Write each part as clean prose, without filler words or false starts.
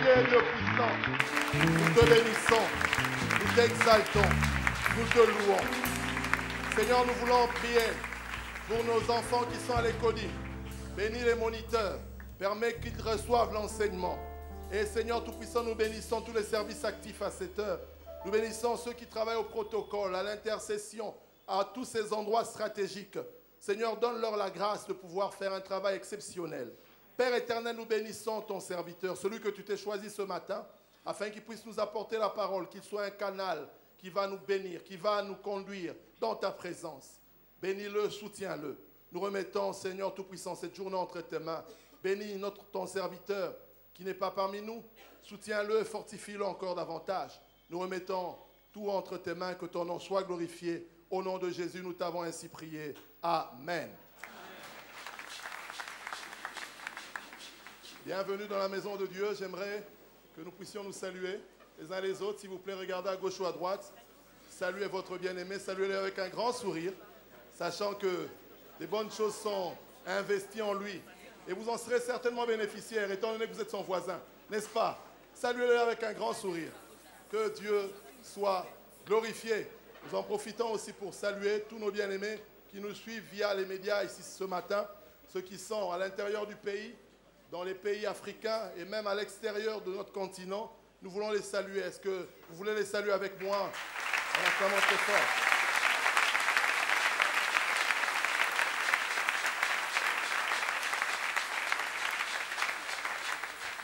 glorifier, Dieu puissant. Nous te bénissons, nous t'exaltons, nous te louons. Seigneur, nous voulons prier pour nos enfants qui sont à l'école. Bénis les moniteurs, permets qu'ils reçoivent l'enseignement. Et Seigneur Tout-Puissant, nous bénissons tous les services actifs à cette heure. Nous bénissons ceux qui travaillent au protocole, à l'intercession, à tous ces endroits stratégiques. Seigneur, donne-leur la grâce de pouvoir faire un travail exceptionnel. Père éternel, nous bénissons ton serviteur, celui que tu t'es choisi ce matin, afin qu'il puisse nous apporter la parole, qu'il soit un canal qui va nous bénir, qui va nous conduire dans ta présence. Bénis-le, soutiens-le. Nous remettons, Seigneur Tout-Puissant, cette journée entre tes mains. Bénis ton serviteur qui n'est pas parmi nous. Soutiens-le et fortifie-le encore davantage. Nous remettons tout entre tes mains, que ton nom soit glorifié. Au nom de Jésus, nous t'avons ainsi prié. Amen. Bienvenue dans la maison de Dieu. J'aimerais que nous puissions nous saluer les uns les autres. S'il vous plaît, regardez à gauche ou à droite. Saluez votre bien-aimé. Saluez-le avec un grand sourire, sachant que des bonnes choses sont investies en lui. Et vous en serez certainement bénéficiaires, étant donné que vous êtes son voisin. N'est-ce pas? Saluez-le avec un grand sourire. Que Dieu soit glorifié. Nous en profitons aussi pour saluer tous nos bien-aimés qui nous suivent via les médias ici ce matin. Ceux qui sont à l'intérieur du pays, dans les pays africains et même à l'extérieur de notre continent. Nous voulons les saluer. Est-ce que vous voulez les saluer avec moi? En acclamant très fort.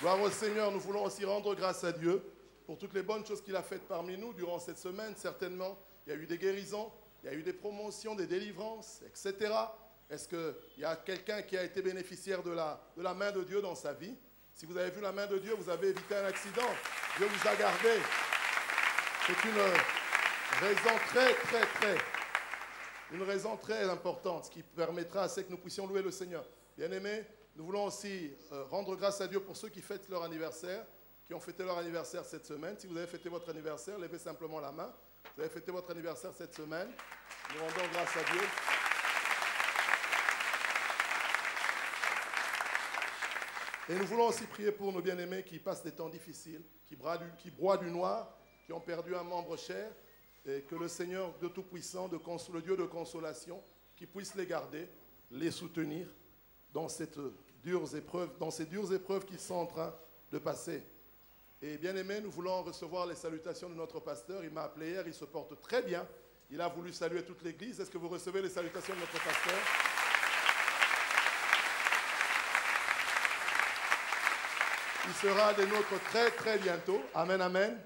Gloire au Seigneur, nous voulons aussi rendre grâce à Dieu pour toutes les bonnes choses qu'il a faites parmi nous durant cette semaine. Certainement, il y a eu des guérisons, il y a eu des promotions, des délivrances, etc. Est-ce qu'il y a quelqu'un qui a été bénéficiaire de la main de Dieu dans sa vie? Si vous avez vu la main de Dieu, vous avez évité un accident. Dieu vous a gardé. C'est une raison très importante, ce qui permettra à ce que nous puissions louer le Seigneur. Bien-aimés, nous voulons aussi rendre grâce à Dieu pour ceux qui fêtent leur anniversaire, qui ont fêté leur anniversaire cette semaine. Si vous avez fêté votre anniversaire, levez simplement la main. Vous avez fêté votre anniversaire cette semaine. Nous rendons grâce à Dieu. Et nous voulons aussi prier pour nos bien-aimés qui passent des temps difficiles, qui broient du noir, qui ont perdu un membre cher, et que le Seigneur de Tout-Puissant, le Dieu de consolation, qui puisse les garder, les soutenir dans ces dures épreuves qu'ils sont en train de passer. Et bien aimé, nous voulons recevoir les salutations de notre pasteur. Il m'a appelé hier, il se porte très bien. Il a voulu saluer toute l'église. Est-ce que vous recevez les salutations de notre pasteur? Il sera des nôtres très très bientôt. Amen, amen.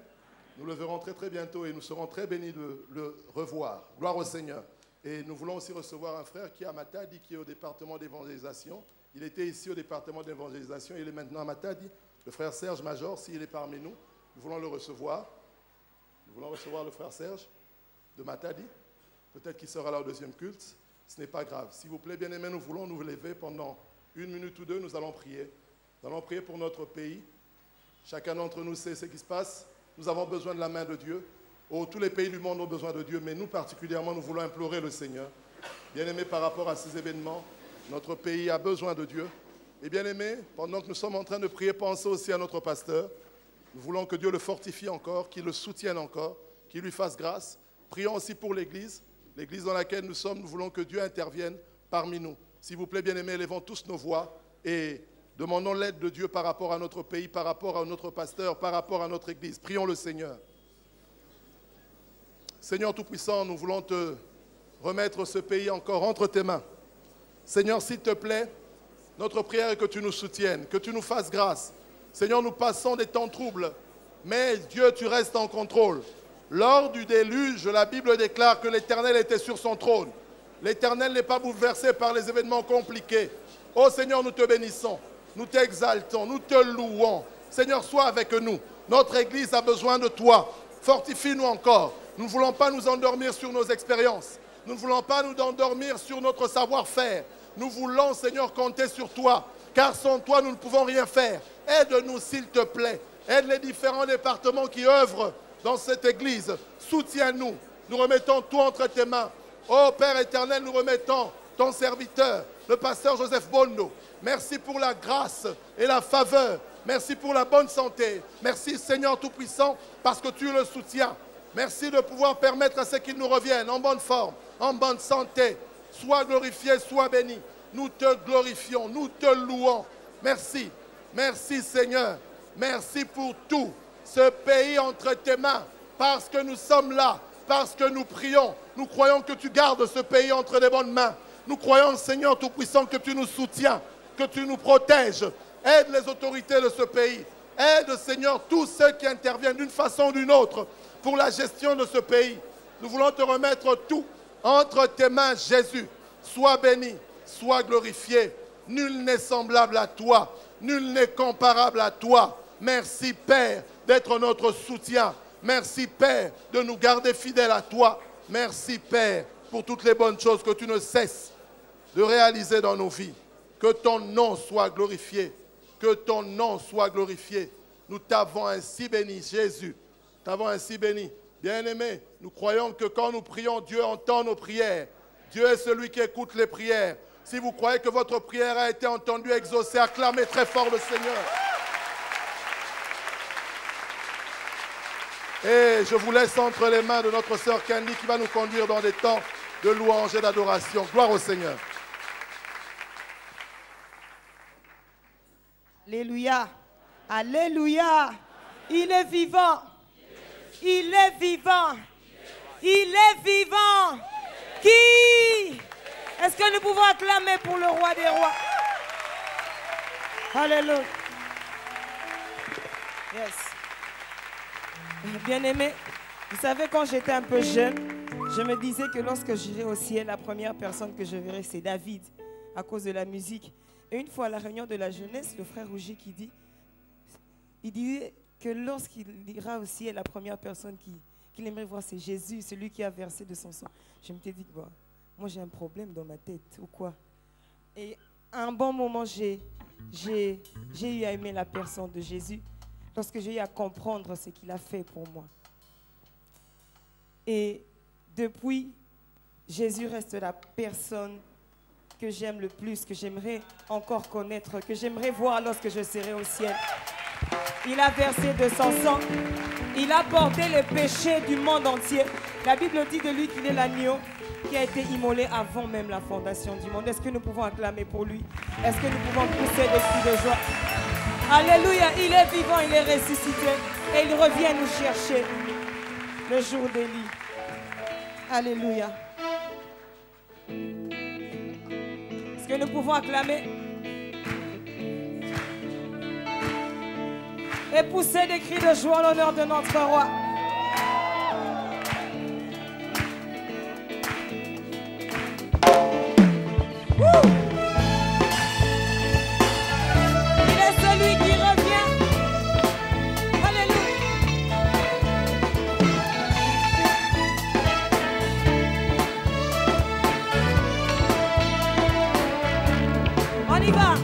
Nous le verrons très très bientôt et nous serons très bénis de le revoir. Gloire au Seigneur. Et nous voulons aussi recevoir un frère qui est à Matadi, qui est au département d'évangélisation. Il était ici au département d'évangélisation, il est maintenant à Matadi. Le frère Serge Major, s'il est parmi nous, nous voulons le recevoir. Nous voulons recevoir le frère Serge de Matadi. Peut-être qu'il sera là au deuxième culte. Ce n'est pas grave. S'il vous plaît, bien-aimés, nous voulons nous lever pendant 1 minute ou 2. Nous allons prier. Nous allons prier pour notre pays. Chacun d'entre nous sait ce qui se passe. Nous avons besoin de la main de Dieu. Oh, tous les pays du monde ont besoin de Dieu, mais nous particulièrement, nous voulons implorer le Seigneur. Bien-aimés, par rapport à ces événements, notre pays a besoin de Dieu. Et bien-aimés, pendant que nous sommes en train de prier, pensez aussi à notre pasteur. Nous voulons que Dieu le fortifie encore, qu'il le soutienne encore, qu'il lui fasse grâce. Prions aussi pour l'Église dans laquelle nous sommes. Nous voulons que Dieu intervienne parmi nous. S'il vous plaît, bien-aimés, élevons tous nos voix et demandons l'aide de Dieu par rapport à notre pays, par rapport à notre pasteur, par rapport à notre Église. Prions le Seigneur. Seigneur Tout-Puissant, nous voulons te remettre ce pays encore entre tes mains. Seigneur, s'il te plaît, notre prière est que tu nous soutiennes, que tu nous fasses grâce. Seigneur, nous passons des temps troubles, mais Dieu, tu restes en contrôle. Lors du déluge, la Bible déclare que l'Éternel était sur son trône. L'Éternel n'est pas bouleversé par les événements compliqués. Oh Seigneur, nous te bénissons, nous t'exaltons, nous te louons. Seigneur, sois avec nous. Notre Église a besoin de toi. Fortifie-nous encore. Nous ne voulons pas nous endormir sur nos expériences. Nous ne voulons pas nous endormir sur notre savoir-faire. Nous voulons, Seigneur, compter sur toi, car sans toi, nous ne pouvons rien faire. Aide-nous, s'il te plaît. Aide les différents départements qui œuvrent dans cette Église. Soutiens-nous. Nous remettons tout entre tes mains. Oh Père éternel, nous remettons ton serviteur, le pasteur Joseph Bondo. Merci pour la grâce et la faveur Merci pour la bonne santé. Merci Seigneur Tout-Puissant parce que tu le soutiens. Merci de pouvoir permettre à ceux qui nous reviennent en bonne forme, en bonne santé. Sois glorifié, sois béni. Nous te glorifions, nous te louons. Merci. Merci Seigneur. Merci pour tout. Ce pays entre tes mains. Parce que nous sommes là. Parce que nous prions. Nous croyons que tu gardes ce pays entre les bonnes mains. Nous croyons Seigneur Tout-Puissant que tu nous soutiens. Que tu nous protèges. Aide les autorités de ce pays. Aide Seigneur tous ceux qui interviennent d'une façon ou d'une autre pour la gestion de ce pays. Nous voulons te remettre tout entre tes mains, Jésus. Sois béni, sois glorifié. Nul n'est semblable à toi. Nul n'est comparable à toi. Merci Père d'être notre soutien. Merci Père de nous garder fidèles à toi. Merci Père pour toutes les bonnes choses que tu ne cesses de réaliser dans nos vies. Que ton nom soit glorifié. Que ton nom soit glorifié. Nous t'avons ainsi béni, Jésus. T'avons ainsi béni. Bien-aimés, nous croyons que quand nous prions, Dieu entend nos prières. Dieu est celui qui écoute les prières. Si vous croyez que votre prière a été entendue, exaucée, acclamez très fort le Seigneur. Et je vous laisse entre les mains de notre sœur Candy qui va nous conduire dans des temps de louange et d'adoration. Gloire au Seigneur. Alléluia. Alléluia. Il est vivant. Il est vivant. Il est vivant. Qui? Est-ce que nous pouvons acclamer pour le roi des rois? Alléluia. Yes. Bien-aimé, vous savez, quand j'étais un peu jeune, je me disais que lorsque j'irai au ciel, la première personne que je verrai, c'est David, à cause de la musique. Et une fois à la réunion de la jeunesse, le frère Rouget qui dit, il dit que lorsqu'il ira au ciel, la première personne qu'il aimerait voir, c'est Jésus, celui qui a versé de son sang. Je me suis dit, bon, moi j'ai un problème dans ma tête, ou quoi? Et à un bon moment, j'ai eu à aimer la personne de Jésus, lorsque j'ai eu à comprendre ce qu'il a fait pour moi. Et depuis, Jésus reste la personne que j'aime le plus, que j'aimerais encore connaître, que j'aimerais voir lorsque je serai au ciel. Il a versé de son sang, il a porté les péchés du monde entier. La Bible dit de lui qu'il est l'agneau qui a été immolé avant même la fondation du monde. Est-ce que nous pouvons acclamer pour lui? Est-ce que nous pouvons pousser des cris de joie? Alléluia, il est vivant, il est ressuscité et il revient nous chercher le jour d'Élie. Alléluia. Est-ce que nous pouvons acclamer et pousser des cris de joie en l'honneur de notre roi? Il est celui qui revient. Alléluia. On y va.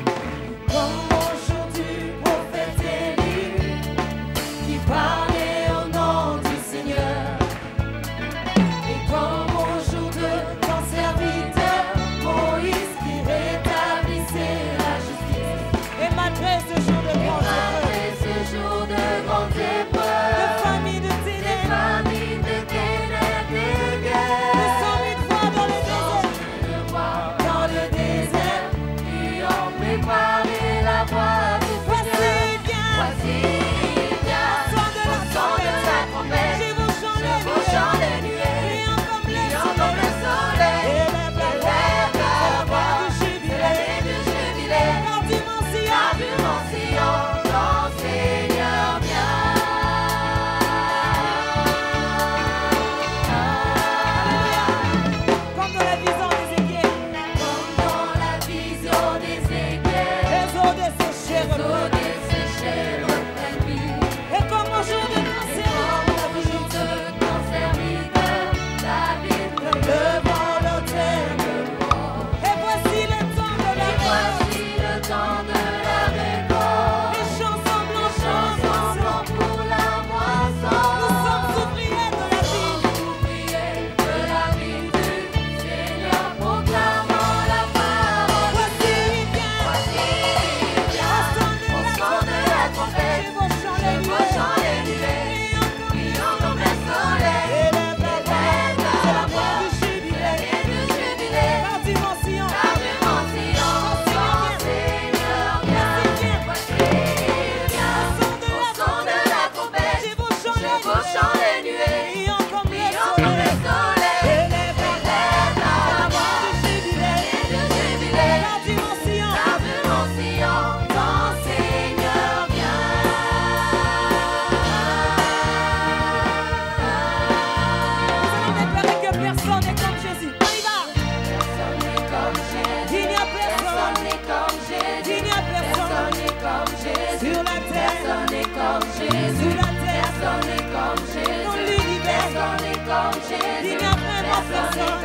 Jésus, personne n'est comme Jésus, dans l'univers. personne n'est comme Jésus, Il n'y a vraiment personne.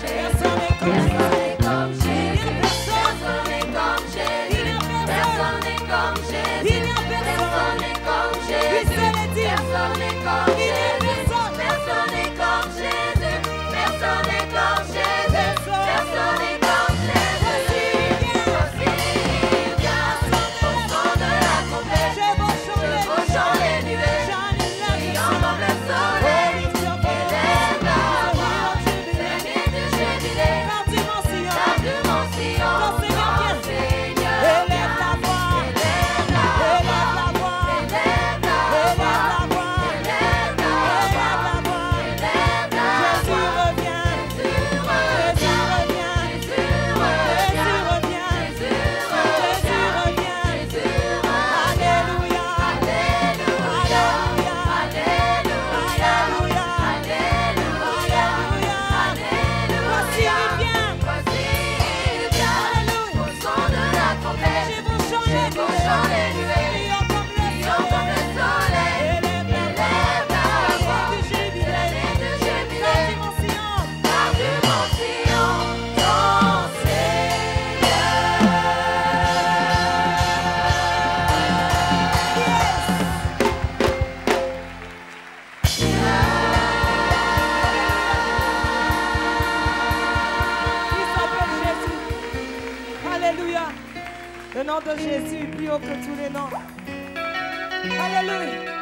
Personne n'est comme personne Jésus. n'est comme Jésus, Personne personne n'est comme Jésus, Il n'y a personne. personne n'est comme Jésus, Il n'y a personne. personne n'est comme Lui Jésus, seul est digne. personne n'est comme Il n'y a Jésus, personne. personne n'est comme Jésus, personne n'est comme Jésus, Personne. personne n'est comme Jésus. Voici il vient, au fond de la tempête, Je vous chante chant les nuées, brillant comme le soleil, élève la voix, traînée de jubilé, car du mon Sion, ton Seigneur élève la voix. élève la voix, élève la voix, élève la voix, élève la Jésus voix, revient. Jésus revient. Jésus revient, Jésus revient. Jésus revient, Alléluia. Alléluia, Alléluia, Alléluia, Alléluia, Voici il vient. voici il vient, au son de la trompette, Je vous chante je vous chante les nuées, brillant comme brillant comme le le soleil, élève la voix, du jubilé. traînée de jubilé, Car du mon Sion. car du mon Sion, ton Il s'appelle Jésus. Alléluia. Le nom de Jésus est plus haut que tous les noms. Alléluia.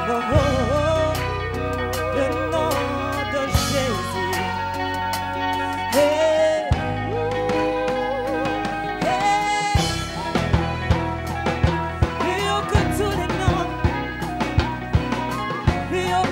Oh, oh, oh. Le nom de Jésus. Hey. Hey. Plus haut que tous les noms, plus haut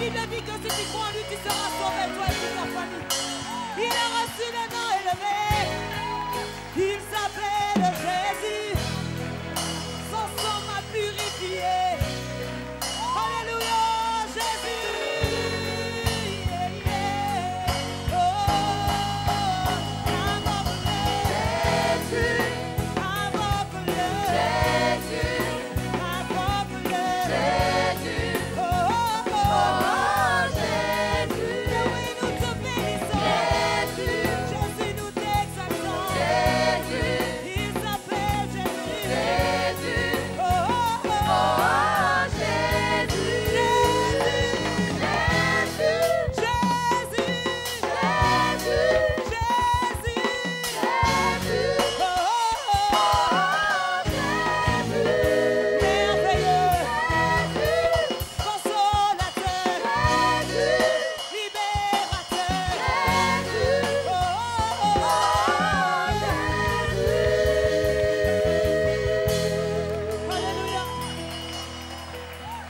Bible dit que si tu crois en lui, tu seras sauvé, toi et toute ta famille. Il a reçu le nom élevé. Il s'appelle Jésus. Son sang m'a purifié. Alléluia, Jésus. Yeah, yeah. Oh, invoque-le. Jésus. Invoque-le. Jésus. Invoque-le. Jésus. Oh, oh, oh, Jésus. Oui, nous te bénissons. Jésus. Jésus, nous t'exaltons. Jésus. Il s'appelle Jésus. Jésus. Oh, oh, oh, Jésus.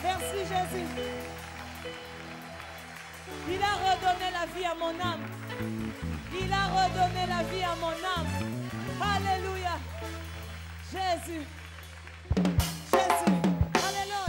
Merci Jésus. Il a redonné la vie à mon âme. Il a redonné la vie à mon âme. Alléluia. Jésus. Jésus. Alléluia.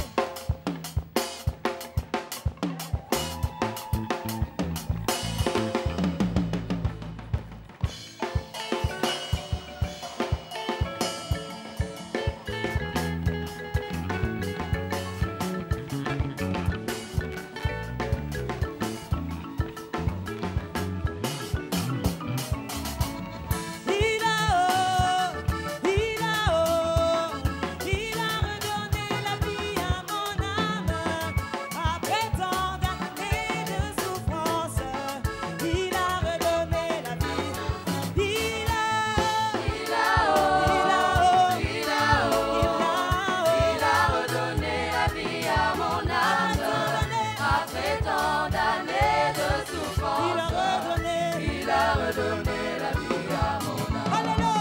Alléluia.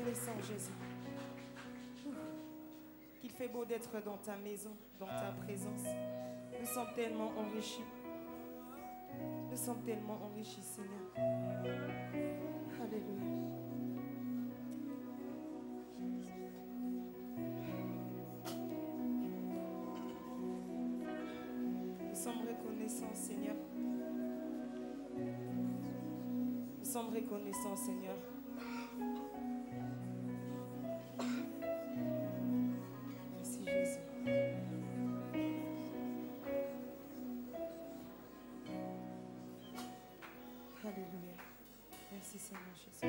reconnaissant, Jésus, qu'il fait beau d'être dans ta maison, dans ta présence. Nous sommes tellement enrichis. Nous sommes tellement enrichis, Seigneur. Alléluia. Nous sommes reconnaissants, Seigneur. Nous sommes reconnaissants, Seigneur. Merci, Jésus. Alléluia. Merci, Seigneur Jésus.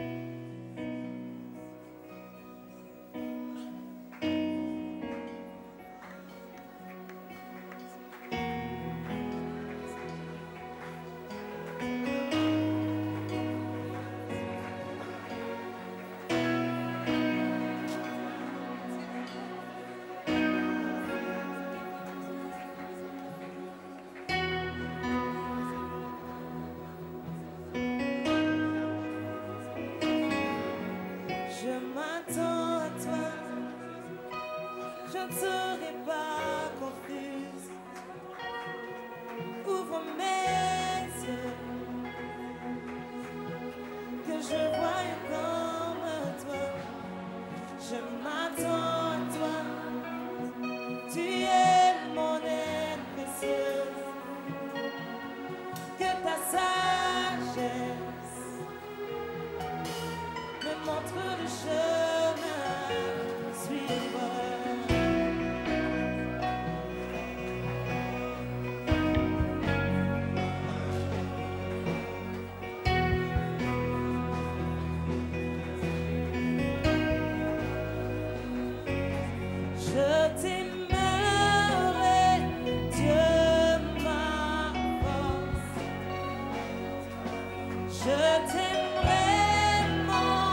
Je m'attends à toi, je ne serai pas confuse. Ouvre mes yeux, que je voie comme toi. Je m'attends à toi, tu es mon aide précieuse. Que ta sagesse me montre le chemin à suivre. Je t'aimerai, Dieu ma force. Je t'aimerai, mon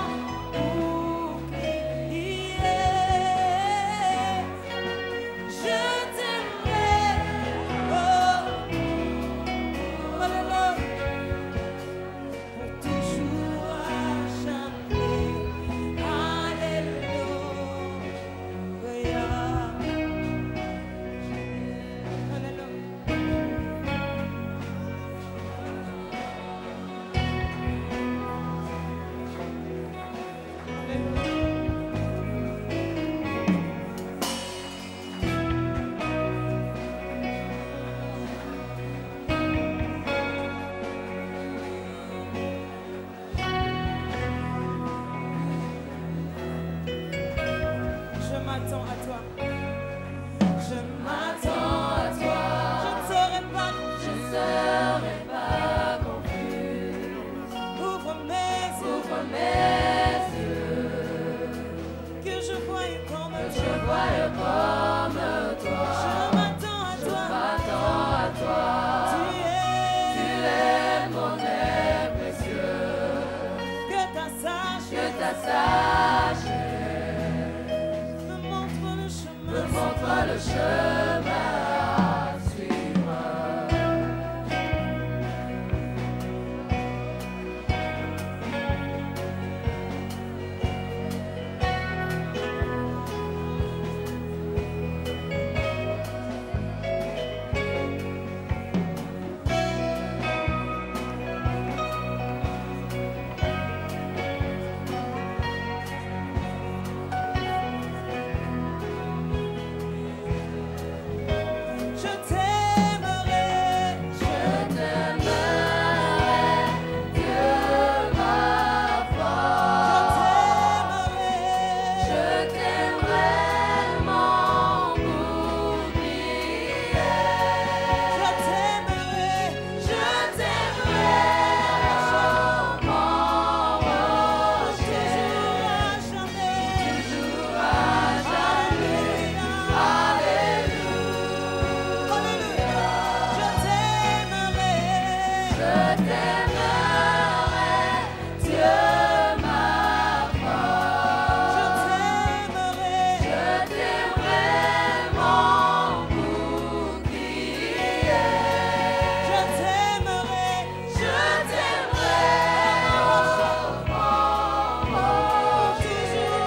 bouclier. Je t'aimerai, oh, alléluia, pour toujours à jamais. Alléluia. Je m'attends à toi. Je m'attends à toi. Je ne serai pas confuse. Ouvre mes yeux, que je voie comme toi. Je m'attends à toi. Tu es mon aide précieux. Que ta sagesse me montre le chemin à suivre. toujours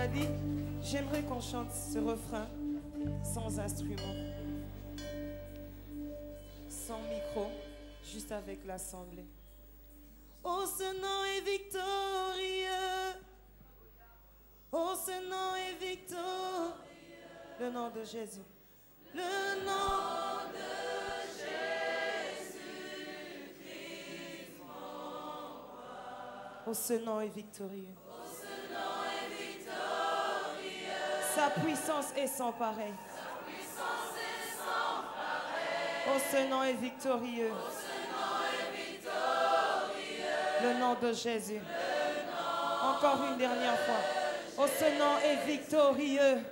a dit, j'aimerais qu'on chante ce refrain sans instrument, sans micro, juste avec l'assemblée. Oh, ce nom est victorieux. Oh, ce nom est victorieux. Le nom de Jésus. Le nom de Jésus-Christ, mon roi. Oh, ce nom est victorieux. Oh, ce nom est victorieux. Sa puissance est sans pareil. Sa puissance est sans pareil. Oh, ce nom est victorieux. Oh, ce nom est victorieux. Le nom de Jésus. Le nom. Encore une dernière fois. Oh, ce nom est victorieux.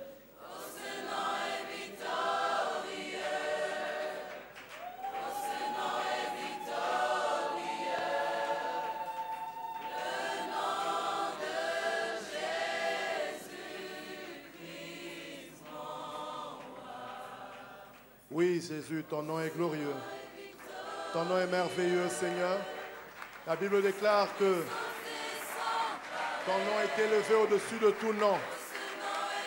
Oui, Jésus, ton nom est glorieux. Ton nom est merveilleux, Seigneur. La Bible déclare que ton nom est élevé au-dessus de tout nom,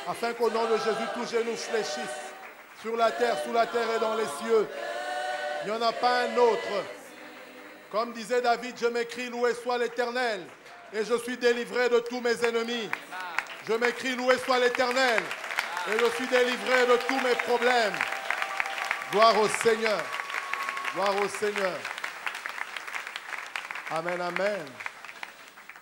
afin qu'au nom de Jésus, tout genou fléchisse, sur la terre, sous la terre et dans les cieux. Il n'y en a pas un autre. Comme disait David, je m'écris, loué soit l'Éternel, et je suis délivré de tous mes ennemis. Je m'écris, loué soit l'Éternel, et je suis délivré de tous mes problèmes. Gloire au Seigneur. Gloire au Seigneur. Amen, amen.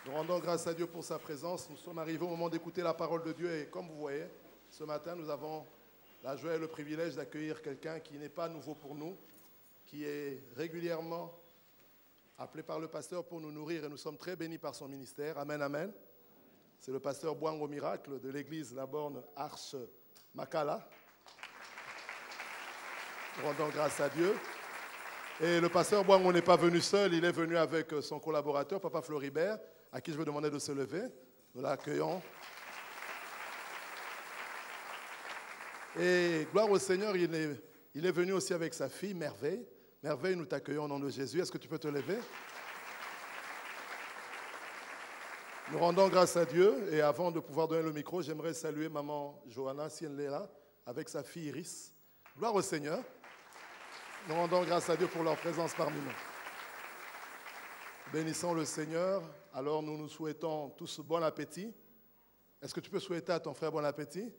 Nous rendons grâce à Dieu pour sa présence. Nous sommes arrivés au moment d'écouter la parole de Dieu. Et comme vous voyez, ce matin, nous avons la joie et le privilège d'accueillir quelqu'un qui n'est pas nouveau pour nous, qui est régulièrement appelé par le pasteur pour nous nourrir. Et nous sommes très bénis par son ministère. Amen, amen. C'est le pasteur Bouango Miracle de l'église La Borne Arche Makala. Nous rendons grâce à Dieu. Et le pasteur Bouango n'est pas venu seul, il est venu avec son collaborateur, Papa Floribert, à qui je vais demander de se lever. Nous l'accueillons. Et gloire au Seigneur, il est venu aussi avec sa fille, Merveille. Merveille, nous t'accueillons au nom de Jésus. Est-ce que tu peux te lever? Nous rendons grâce à Dieu. Et avant de pouvoir donner le micro, j'aimerais saluer maman Johanna, si elle est là, avec sa fille Iris. Gloire au Seigneur. Nous rendons grâce à Dieu pour leur présence parmi nous. Bénissons le Seigneur. Alors nous nous souhaitons tous bon appétit. Est-ce que tu peux souhaiter à ton frère bon appétit?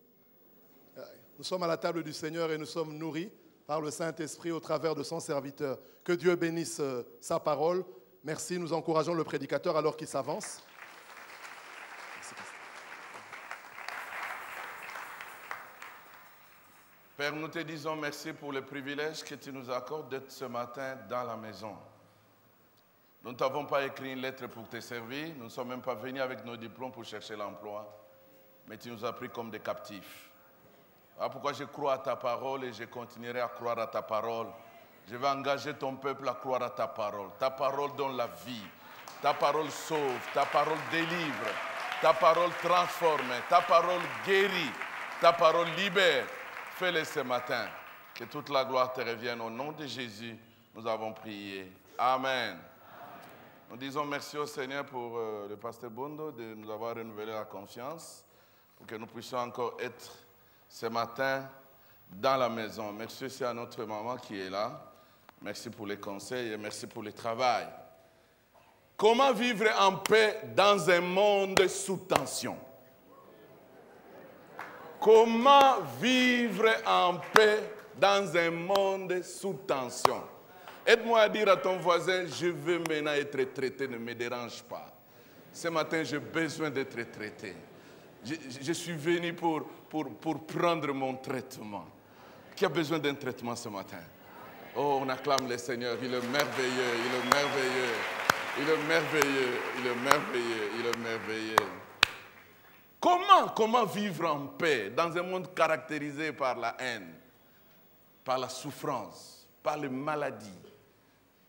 Nous sommes à la table du Seigneur et nous sommes nourris par le Saint-Esprit au travers de son serviteur. Que Dieu bénisse sa parole. Merci, nous encourageons le prédicateur alors qu'il s'avance. Père, nous te disons merci pour le privilège que tu nous accordes d'être ce matin dans la maison. Nous ne t'avons pas écrit une lettre pour te servir, nous ne sommes même pas venus avec nos diplômes pour chercher l'emploi, mais tu nous as pris comme des captifs. Voilà pourquoi je crois à ta parole et je continuerai à croire à ta parole. Je vais engager ton peuple à croire à ta parole. Ta parole donne la vie, ta parole sauve, ta parole délivre, ta parole transforme, ta parole guérit, ta parole libère. Fais-le ce matin. Que toute la gloire te revienne. Au nom de Jésus, nous avons prié. Amen. Nous disons merci au Seigneur pour le pasteur Bondo de nous avoir renouvelé la confiance, pour que nous puissions encore être ce matin dans la maison. Merci aussi à notre maman qui est là. Merci pour les conseils et merci pour le travail. Comment vivre en paix dans un monde sous tension? Comment vivre en paix dans un monde sous tension? Aide-moi à dire à ton voisin, je veux maintenant être traité, ne me dérange pas. Ce matin, j'ai besoin d'être traité. Je suis venu pour prendre mon traitement. Qui a besoin d'un traitement ce matin? Oh, on acclame le Seigneur, il est merveilleux, il est merveilleux, il est merveilleux, il est merveilleux, il est merveilleux. Comment vivre en paix dans un monde caractérisé par la haine, par la souffrance, par les maladies?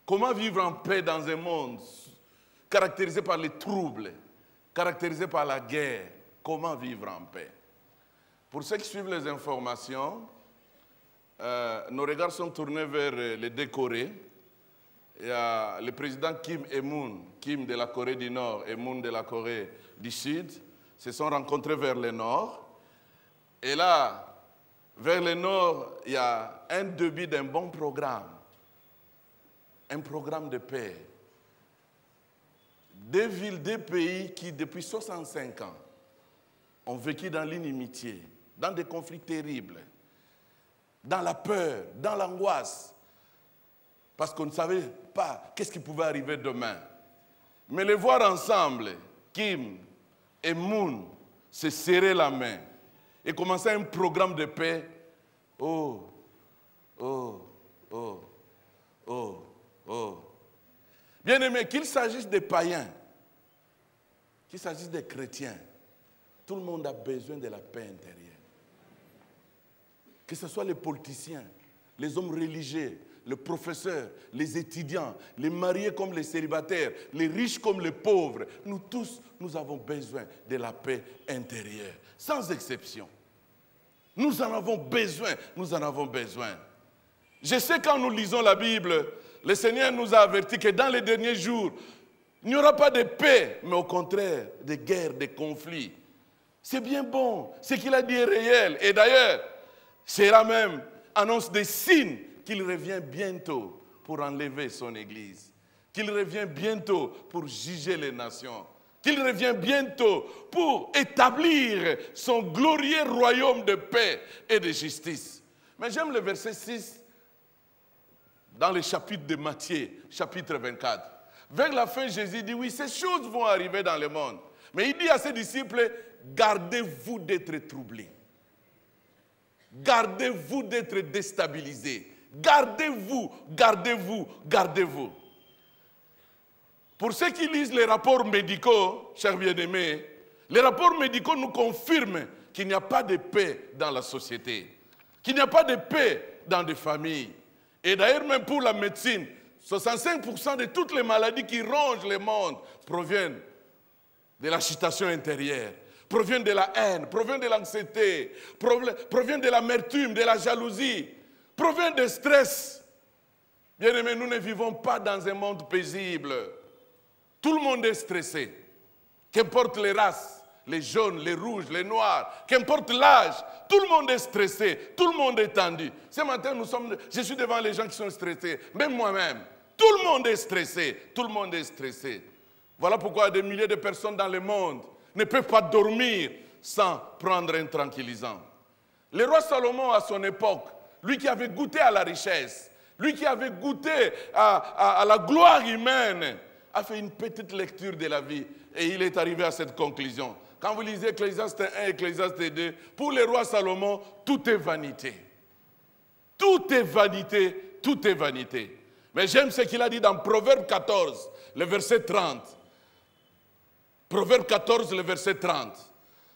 Comment vivre en paix dans un monde caractérisé par les troubles, caractérisé par la guerre? Comment vivre en paix? Pour ceux qui suivent les informations, nos regards sont tournés vers les deux Corées. Il y a le président Kim Il-moon, Kim de la Corée du Nord et Moon de la Corée du Sud, se sont rencontrés vers le nord. Et là, vers le nord, il y a un début d'un bon programme. Un programme de paix. Deux villes, deux pays qui, depuis 65 ans, ont vécu dans l'inimitié, dans des conflits terribles, dans la peur, dans l'angoisse, parce qu'on ne savait pas qu'est-ce qui pouvait arriver demain. Mais les voir ensemble, Kim et Moon, se serrer la main et commencer un programme de paix. Oh, oh, oh, oh, oh. Bien-aimés, qu'il s'agisse des païens, qu'il s'agisse des chrétiens, tout le monde a besoin de la paix intérieure. Que ce soit les politiciens, les hommes religieux, les professeurs, les étudiants, les mariés comme les célibataires, les riches comme les pauvres, nous tous, nous avons besoin de la paix intérieure, sans exception. Nous en avons besoin, nous en avons besoin. Je sais quand nous lisons la Bible, le Seigneur nous a avertis que dans les derniers jours, il n'y aura pas de paix, mais au contraire, des guerres, des conflits. C'est bien bon, ce qu'il a dit est réel. Et d'ailleurs, c'est là même annonce des signes qu'il revient bientôt pour enlever son Église, qu'il revient bientôt pour juger les nations, qu'il revient bientôt pour établir son glorieux royaume de paix et de justice. Mais j'aime le verset 6 dans le chapitre de Matthieu, chapitre 24. Vers la fin, Jésus dit, oui, ces choses vont arriver dans le monde. Mais il dit à ses disciples, gardez-vous d'être troublés. Gardez-vous d'être déstabilisés. Gardez-vous, gardez-vous, gardez-vous. Pour ceux qui lisent les rapports médicaux, chers bien-aimés, les rapports médicaux nous confirment qu'il n'y a pas de paix dans la société, qu'il n'y a pas de paix dans des familles. Et d'ailleurs, même pour la médecine, 65% de toutes les maladies qui rongent le monde proviennent de l'agitation intérieure, proviennent de la haine, proviennent de l'anxiété, proviennent de l'amertume, de la jalousie, proviennent du stress. Bien-aimés, nous ne vivons pas dans un monde paisible. Tout le monde est stressé. Qu'importe les races, les jaunes, les rouges, les noirs, qu'importe l'âge, tout le monde est stressé, tout le monde est tendu. Ce matin, je suis devant les gens qui sont stressés, même moi-même. Tout le monde est stressé, tout le monde est stressé. Voilà pourquoi des milliers de personnes dans le monde ne peuvent pas dormir sans prendre un tranquillisant. Le roi Salomon, à son époque, lui qui avait goûté à la richesse, lui qui avait goûté à la gloire humaine, a fait une petite lecture de la vie et il est arrivé à cette conclusion. Quand vous lisez Ecclésiaste 1 et Ecclésiaste 2, pour le roi Salomon, tout est vanité. Tout est vanité, tout est vanité. Mais j'aime ce qu'il a dit dans Proverbe 14, le verset 30. Proverbe 14, le verset 30.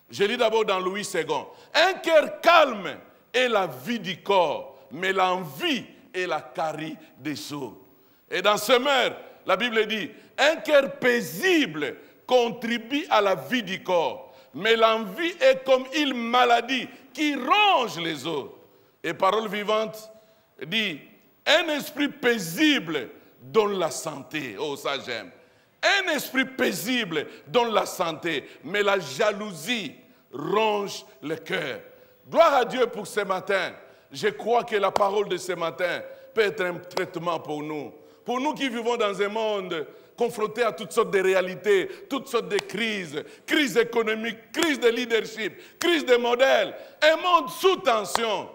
Je lis d'abord dans Louis II. Un cœur calme est la vie du corps, mais l'envie est la carie des os. Et dans Semeur, la Bible dit, un cœur paisible contribue à la vie du corps, mais l'envie est comme une maladie qui ronge les os. Et Parole vivante dit, un esprit paisible donne la santé. Oh, ça j'aime. Un esprit paisible donne la santé, mais la jalousie ronge le cœur. Gloire à Dieu pour ce matin. Je crois que la parole de ce matin peut être un traitement pour nous. Pour nous qui vivons dans un monde confronté à toutes sortes de réalités, toutes sortes de crises, crise économique, crise de leadership, crise de modèles, un monde sous tension,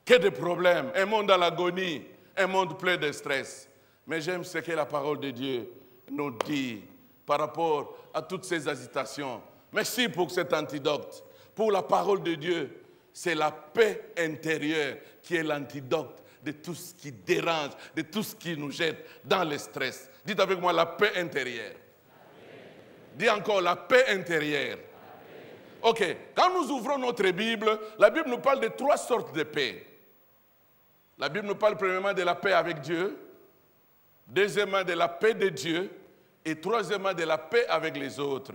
que de problèmes, un monde à l'agonie, un monde plein de stress. Mais j'aime ce que la parole de Dieu nous dit par rapport à toutes ces agitations. Merci pour cet antidote. Pour la parole de Dieu, c'est la paix intérieure qui est l'antidote de tout ce qui dérange, de tout ce qui nous jette dans le stress. Dites avec moi la paix intérieure. Amen. Dis encore la paix intérieure. Amen. Ok, quand nous ouvrons notre Bible, la Bible nous parle de 3 sortes de paix. La Bible nous parle premièrement de la paix avec Dieu, deuxièmement de la paix de Dieu et troisièmement de la paix avec les autres.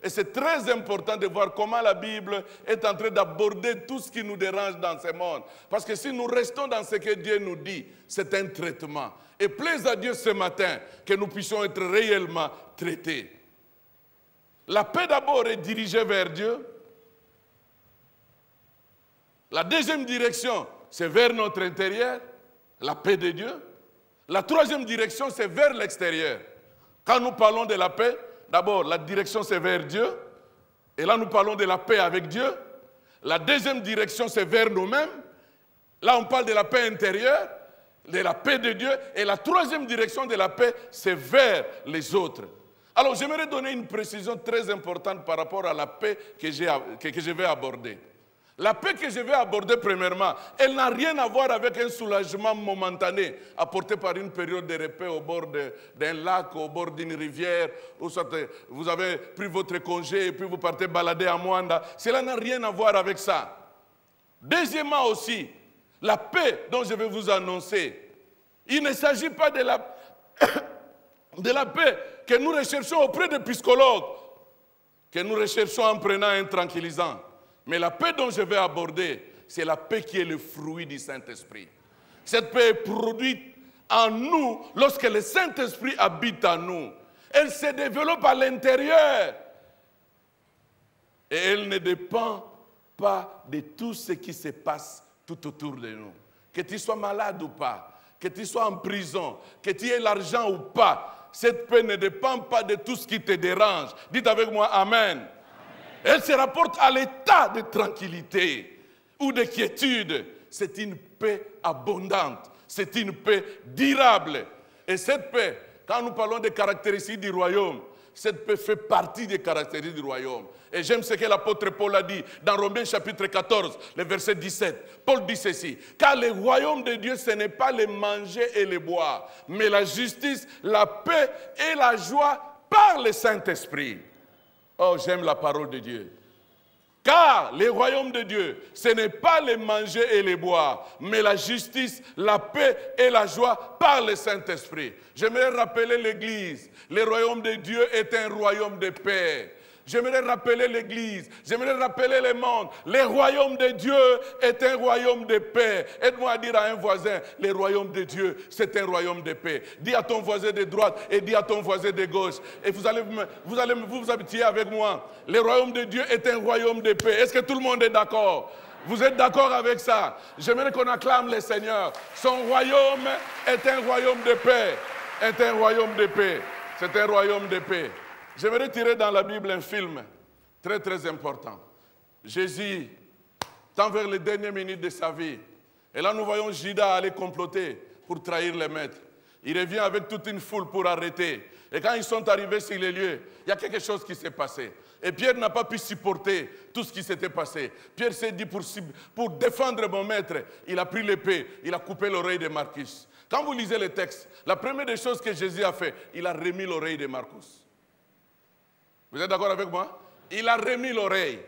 Et c'est très important de voir comment la Bible est en train d'aborder tout ce qui nous dérange dans ce monde. Parce que si nous restons dans ce que Dieu nous dit, c'est un traitement. Et plaise à Dieu ce matin que nous puissions être réellement traités. La paix d'abord est dirigée vers Dieu. La deuxième direction, c'est vers notre intérieur, la paix de Dieu. La troisième direction, c'est vers l'extérieur. Quand nous parlons de la paix, d'abord, la direction, c'est vers Dieu. Et là, nous parlons de la paix avec Dieu. La deuxième direction, c'est vers nous-mêmes. Là, on parle de la paix intérieure, de la paix de Dieu. Et la troisième direction de la paix, c'est vers les autres. Alors, j'aimerais donner une précision très importante par rapport à la paix que je vais aborder. La paix que je vais aborder premièrement, elle n'a rien à voir avec un soulagement momentané apporté par une période de repos au bord d'un lac, au bord d'une rivière, où vous avez pris votre congé et puis vous partez balader à Mwanda. Cela n'a rien à voir avec ça. Deuxièmement aussi, la paix dont je vais vous annoncer, il ne s'agit pas de la paix que nous recherchons auprès des psychologues, que nous recherchons en prenant un tranquillisant. Mais la paix dont je vais aborder, c'est la paix qui est le fruit du Saint-Esprit. Cette paix est produite en nous lorsque le Saint-Esprit habite en nous. Elle se développe à l'intérieur. Et elle ne dépend pas de tout ce qui se passe tout autour de nous. Que tu sois malade ou pas, que tu sois en prison, que tu aies l'argent ou pas, cette paix ne dépend pas de tout ce qui te dérange. Dites avec moi Amen. Elle se rapporte à l'état de tranquillité ou de quiétude. C'est une paix abondante. C'est une paix durable. Et cette paix, quand nous parlons des caractéristiques du royaume, cette paix fait partie des caractéristiques du royaume. Et j'aime ce que l'apôtre Paul a dit dans Romains chapitre 14, le verset 17. Paul dit ceci: car le royaume de Dieu, ce n'est pas le manger et le boire, mais la justice, la paix et la joie par le Saint-Esprit. Oh, j'aime la parole de Dieu. Car le royaume de Dieu, ce n'est pas le manger et le boire, mais la justice, la paix et la joie par le Saint-Esprit. J'aimerais rappeler l'Église. Le royaume de Dieu est un royaume de paix. J'aimerais rappeler l'Église, j'aimerais rappeler le monde. Le royaume de Dieu est un royaume de paix. Aide-moi à dire à un voisin, le royaume de Dieu, c'est un royaume de paix. Dis à ton voisin de droite et dis à ton voisin de gauche. Et vous allez vous habituer avec moi. Le royaume de Dieu est un royaume de paix. Est-ce que tout le monde est d'accord? Vous êtes d'accord avec ça? J'aimerais qu'on acclame le Seigneur. Son royaume est un royaume de paix. C'est un royaume de paix. C'est un royaume de paix. J'aimerais tirer dans la Bible un film très très important. Jésus tend vers les dernières minutes de sa vie. Et là nous voyons Judas aller comploter pour trahir le maître. Il revient avec toute une foule pour arrêter. Et quand ils sont arrivés sur les lieux, il y a quelque chose qui s'est passé. Et Pierre n'a pas pu supporter tout ce qui s'était passé. Pierre s'est dit, pour défendre mon maître, il a pris l'épée, il a coupé l'oreille de Marcus. Quand vous lisez le texte, la première des choses que Jésus a fait, il a remis l'oreille de Marcus. Vous êtes d'accord avec moi? Il a remis l'oreille.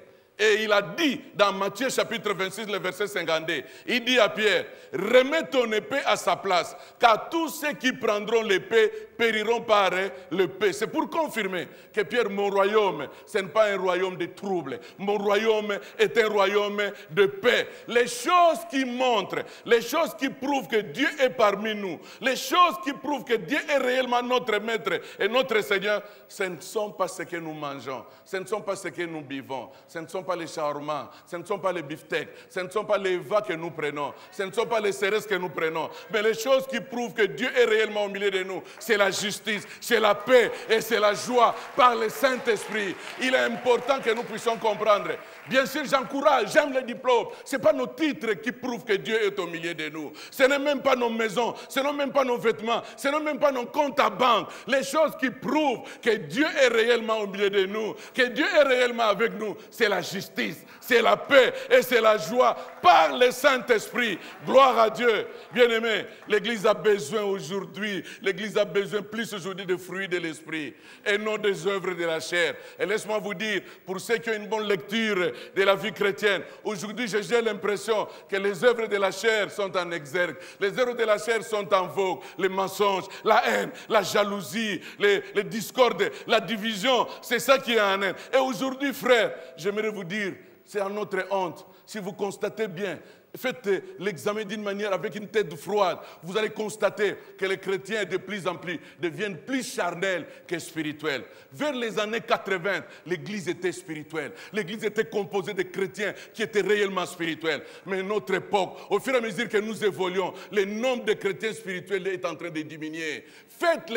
Et il a dit dans Matthieu chapitre 26, le verset 52, il dit à Pierre, remets ton épée à sa place, car tous ceux qui prendront l'épée périront par l'épée. C'est pour confirmer que Pierre, mon royaume, ce n'est pas un royaume de troubles. Mon royaume est un royaume de paix. Les choses qui montrent, les choses qui prouvent que Dieu est parmi nous, les choses qui prouvent que Dieu est réellement notre maître et notre Seigneur, ce ne sont pas ce que nous mangeons, ce ne sont pas ce que nous buvons, ce ne sont pas les shawarma, ce ne sont pas les beefsteaks, ce ne sont pas les vins que nous prenons, ce ne sont pas les céréales que nous prenons, mais les choses qui prouvent que Dieu est réellement au milieu de nous, c'est la justice, c'est la paix et c'est la joie par le Saint-Esprit. Il est important que nous puissions comprendre. Bien sûr, j'encourage, j'aime les diplômes. Ce n'est pas nos titres qui prouvent que Dieu est au milieu de nous. Ce n'est même pas nos maisons, ce n'est même pas nos vêtements, ce n'est même pas nos comptes à banque. Les choses qui prouvent que Dieu est réellement au milieu de nous, que Dieu est réellement avec nous, c'est la justice, c'est la paix et c'est la joie par le Saint-Esprit. Gloire à Dieu. Bien-aimés, l'Église a besoin aujourd'hui, l'Église a besoin plus aujourd'hui de fruits de l'Esprit et non des œuvres de la chair. Et laisse-moi vous dire, pour ceux qui ont une bonne lecture de la vie chrétienne, aujourd'hui j'ai l'impression que les œuvres de la chair sont en exergue, les œuvres de la chair sont en vogue, les mensonges, la haine, la jalousie, les discordes, la division, c'est ça qui est en haine. Et aujourd'hui, frères, j'aimerais vous dire, c'est à notre honte, si vous constatez bien, faites l'examen d'une manière avec une tête froide. Vous allez constater que les chrétiens de plus en plus deviennent plus charnels que spirituels. Vers les années 80, l'Église était spirituelle. L'Église était composée de chrétiens qui étaient réellement spirituels. Mais à notre époque, au fur et à mesure que nous évoluons, le nombre de chrétiens spirituels est en train de diminuer. Faites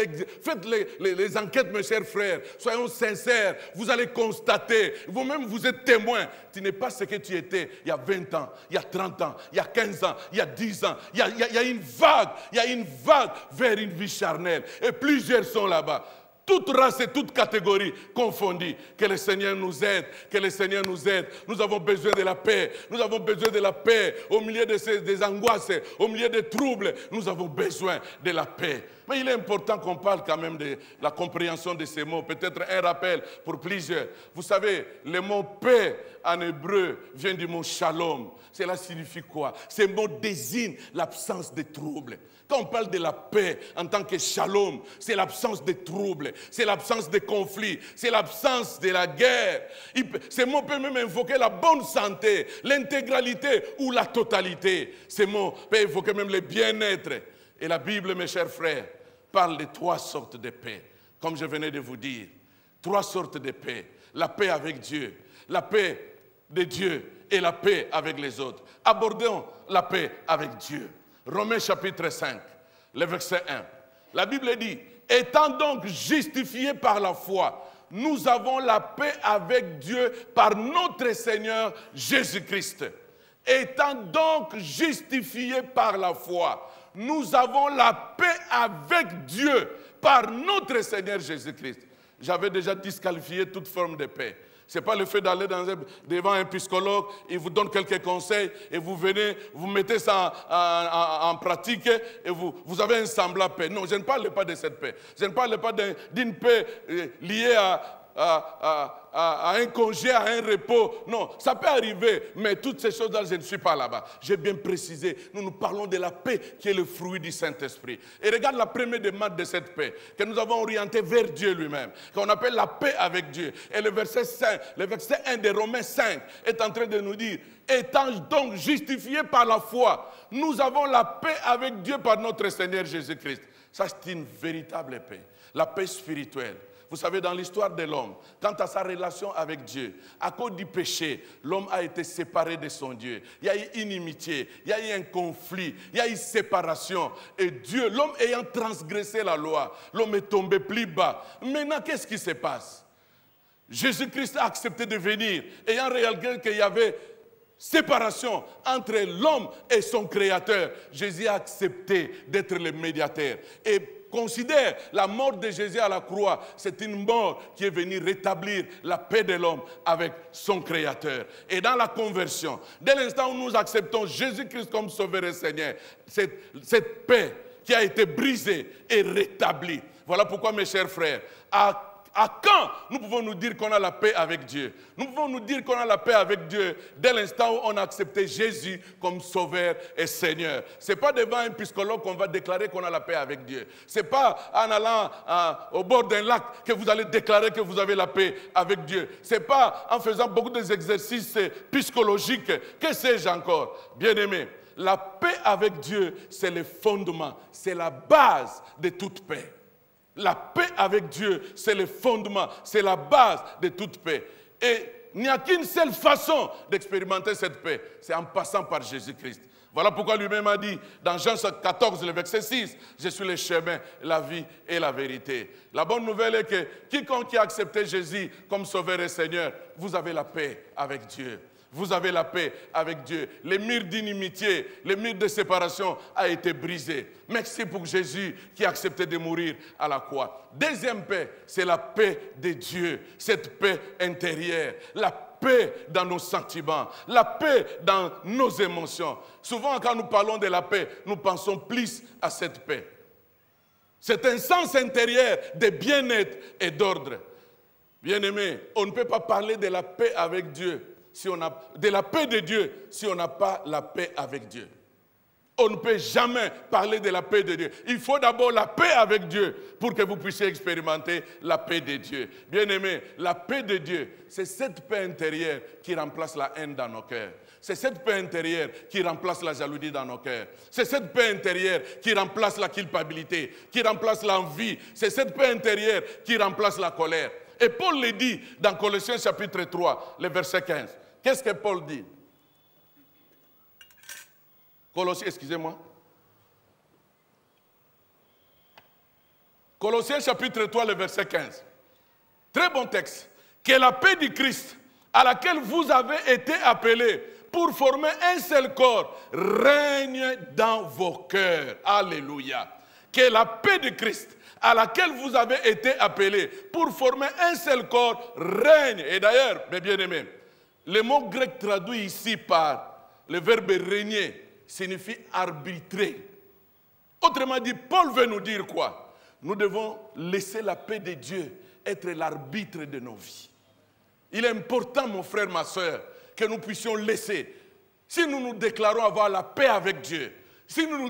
les enquêtes, mes chers frères. Soyons sincères. Vous allez constater. Vous-même, vous êtes témoins. Tu n'es pas ce que tu étais il y a 20 ans, il y a 30 ans, il y a 15 ans, il y a 10 ans. Il y a une vague vers une vie charnelle. Et plusieurs sont là-bas. Toute race et toute catégorie confondue. Que le Seigneur nous aide, que le Seigneur nous aide. Nous avons besoin de la paix. Nous avons besoin de la paix au milieu des angoisses, au milieu des troubles. Nous avons besoin de la paix. Mais il est important qu'on parle quand même de la compréhension de ces mots. Peut-être un rappel pour plusieurs. Vous savez, le mot paix en hébreu vient du mot shalom. Cela signifie quoi? Ce mot désigne l'absence de troubles. Quand on parle de la paix en tant que shalom, c'est l'absence de troubles, c'est l'absence de conflits, c'est l'absence de la guerre. Ce mot peut même invoquer la bonne santé, l'intégralité ou la totalité. Ce mot peut évoquer même le bien-être. Et la Bible, mes chers frères, parle de 3 sortes de paix. Comme je venais de vous dire, 3 sortes de paix. La paix avec Dieu, la paix de Dieu et la paix avec les autres. Abordons la paix avec Dieu. Romains chapitre 5, le verset 1. La Bible dit, étant donc justifiés par la foi, nous avons la paix avec Dieu par notre Seigneur Jésus-Christ. Étant donc justifiés par la foi, nous avons la paix avec Dieu par notre Seigneur Jésus-Christ. J'avais déjà disqualifié toute forme de paix. Ce n'est pas le fait d'aller devant un psychologue, il vous donne quelques conseils et vous venez, vous mettez ça en pratique et vous avez un semblant paix. Non, je ne parle pas de cette paix. Je ne parle pas d'une paix liée à un congé, à un repos. Non, ça peut arriver, mais toutes ces choses-là, je ne suis pas là-bas. J'ai bien précisé, nous parlons de la paix qui est le fruit du Saint-Esprit. Et regarde la première demande de cette paix, que nous avons orientée vers Dieu lui-même, qu'on appelle la paix avec Dieu. Et le verset 1 de Romains 5 est en train de nous dire, étant donc justifiés par la foi, nous avons la paix avec Dieu par notre Seigneur Jésus-Christ. Ça, c'est une véritable paix, la paix spirituelle. Vous savez, dans l'histoire de l'homme, quant à sa relation avec Dieu, à cause du péché, l'homme a été séparé de son Dieu. Il y a eu inimitié, il y a eu un conflit, il y a eu séparation. Et Dieu, l'homme ayant transgressé la loi, l'homme est tombé plus bas. Maintenant, qu'est-ce qui se passe? Jésus-Christ a accepté de venir, ayant réalisé qu'il y avait séparation entre l'homme et son Créateur. Jésus a accepté d'être le médiateur. Et considère la mort de Jésus à la croix, c'est une mort qui est venue rétablir la paix de l'homme avec son Créateur. Et dans la conversion, dès l'instant où nous acceptons Jésus-Christ comme Sauveur et Seigneur, cette paix qui a été brisée est rétablie. Voilà pourquoi, mes chers frères, à quand nous pouvons nous dire qu'on a la paix avec Dieu? Nous pouvons nous dire qu'on a la paix avec Dieu dès l'instant où on a accepté Jésus comme Sauveur et Seigneur. Ce n'est pas devant un psychologue qu'on va déclarer qu'on a la paix avec Dieu. Ce n'est pas en allant au bord d'un lac que vous allez déclarer que vous avez la paix avec Dieu. Ce n'est pas en faisant beaucoup d'exercices psychologiques. Que sais-je encore? Bien-aimé, la paix avec Dieu, c'est le fondement, c'est la base de toute paix. La paix avec Dieu, c'est le fondement, c'est la base de toute paix. Et il n'y a qu'une seule façon d'expérimenter cette paix, c'est en passant par Jésus-Christ. Voilà pourquoi lui-même a dit dans Jean 14, le verset 6, « Je suis le chemin, la vie et la vérité ». La bonne nouvelle est que quiconque a accepté Jésus comme Sauveur et Seigneur, vous avez la paix avec Dieu. Vous avez la paix avec Dieu. Les murs d'inimitié, les murs de séparation a été brisé. Merci pour Jésus qui a accepté de mourir à la croix. Deuxième paix, c'est la paix de Dieu. Cette paix intérieure, la paix dans nos sentiments, la paix dans nos émotions. Souvent, quand nous parlons de la paix, nous pensons plus à cette paix. C'est un sens intérieur de bien-être et d'ordre. Bien-aimé, on ne peut pas parler de la paix avec Dieu, de la paix de Dieu, si on n'a pas la paix avec Dieu. On ne peut jamais parler de la paix de Dieu. Il faut d'abord la paix avec Dieu pour que vous puissiez expérimenter la paix de Dieu. Bien-aimés, la paix de Dieu, c'est cette paix intérieure qui remplace la haine dans nos cœurs. C'est cette paix intérieure qui remplace la jalousie dans nos cœurs. C'est cette paix intérieure qui remplace la culpabilité, qui remplace l'envie. C'est cette paix intérieure qui remplace la colère. Et Paul le dit dans Colossiens chapitre 3, le verset 15. Qu'est-ce que Paul dit? Colossiens, excusez-moi. Colossiens chapitre 3, le verset 15. Très bon texte. Que la paix du Christ, à laquelle vous avez été appelés pour former un seul corps, règne dans vos cœurs. Alléluia. Que la paix du Christ, à laquelle vous avez été appelés pour former un seul corps, règne. Et d'ailleurs, mes bien-aimés, le mot grec traduit ici par le verbe régner signifie arbitrer. Autrement dit, Paul veut nous dire quoi? Nous devons laisser la paix de Dieu être l'arbitre de nos vies. Il est important, mon frère, ma soeur, que nous puissions laisser. Si nous nous déclarons avoir la paix avec Dieu, si nous nous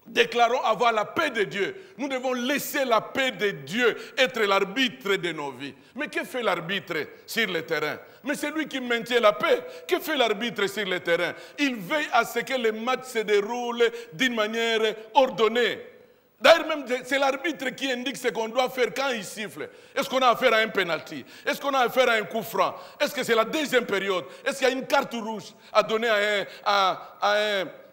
déclarons avoir la paix de Dieu, nous devons laisser la paix de Dieu être l'arbitre de nos vies. Mais que fait l'arbitre sur le terrain? Mais c'est lui qui maintient la paix. Que fait l'arbitre sur le terrain? Il veille à ce que les matchs se déroulent d'une manière ordonnée. D'ailleurs, même c'est l'arbitre qui indique ce qu'on doit faire quand il siffle. Est-ce qu'on a affaire à un penalty? Est-ce qu'on a affaire à un coup franc? Est-ce que c'est la deuxième période? Est-ce qu'il y a une carte rouge à donner à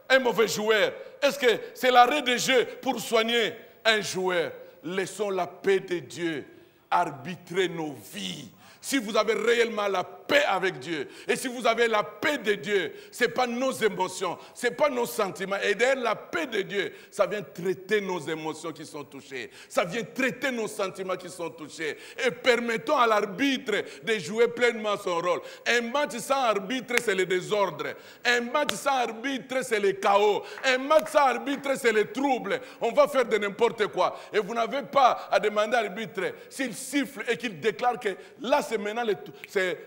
un mauvais joueur? Est-ce que c'est l'arrêt de jeu pour soigner un joueur? Laissons la paix de Dieu arbitrer nos vies. Si vous avez réellement la paix avec Dieu, et si vous avez la paix de Dieu, ce n'est pas nos émotions, ce n'est pas nos sentiments. Et derrière la paix de Dieu, ça vient traiter nos émotions qui sont touchées. Ça vient traiter nos sentiments qui sont touchés. Et permettons à l'arbitre de jouer pleinement son rôle. Un match sans arbitre, c'est le désordre. Un match sans arbitre, c'est le chaos. Un match sans arbitre, c'est le trouble. On va faire de n'importe quoi. Et vous n'avez pas à demander à l'arbitre s'il siffle et qu'il déclare que là, c'est maintenant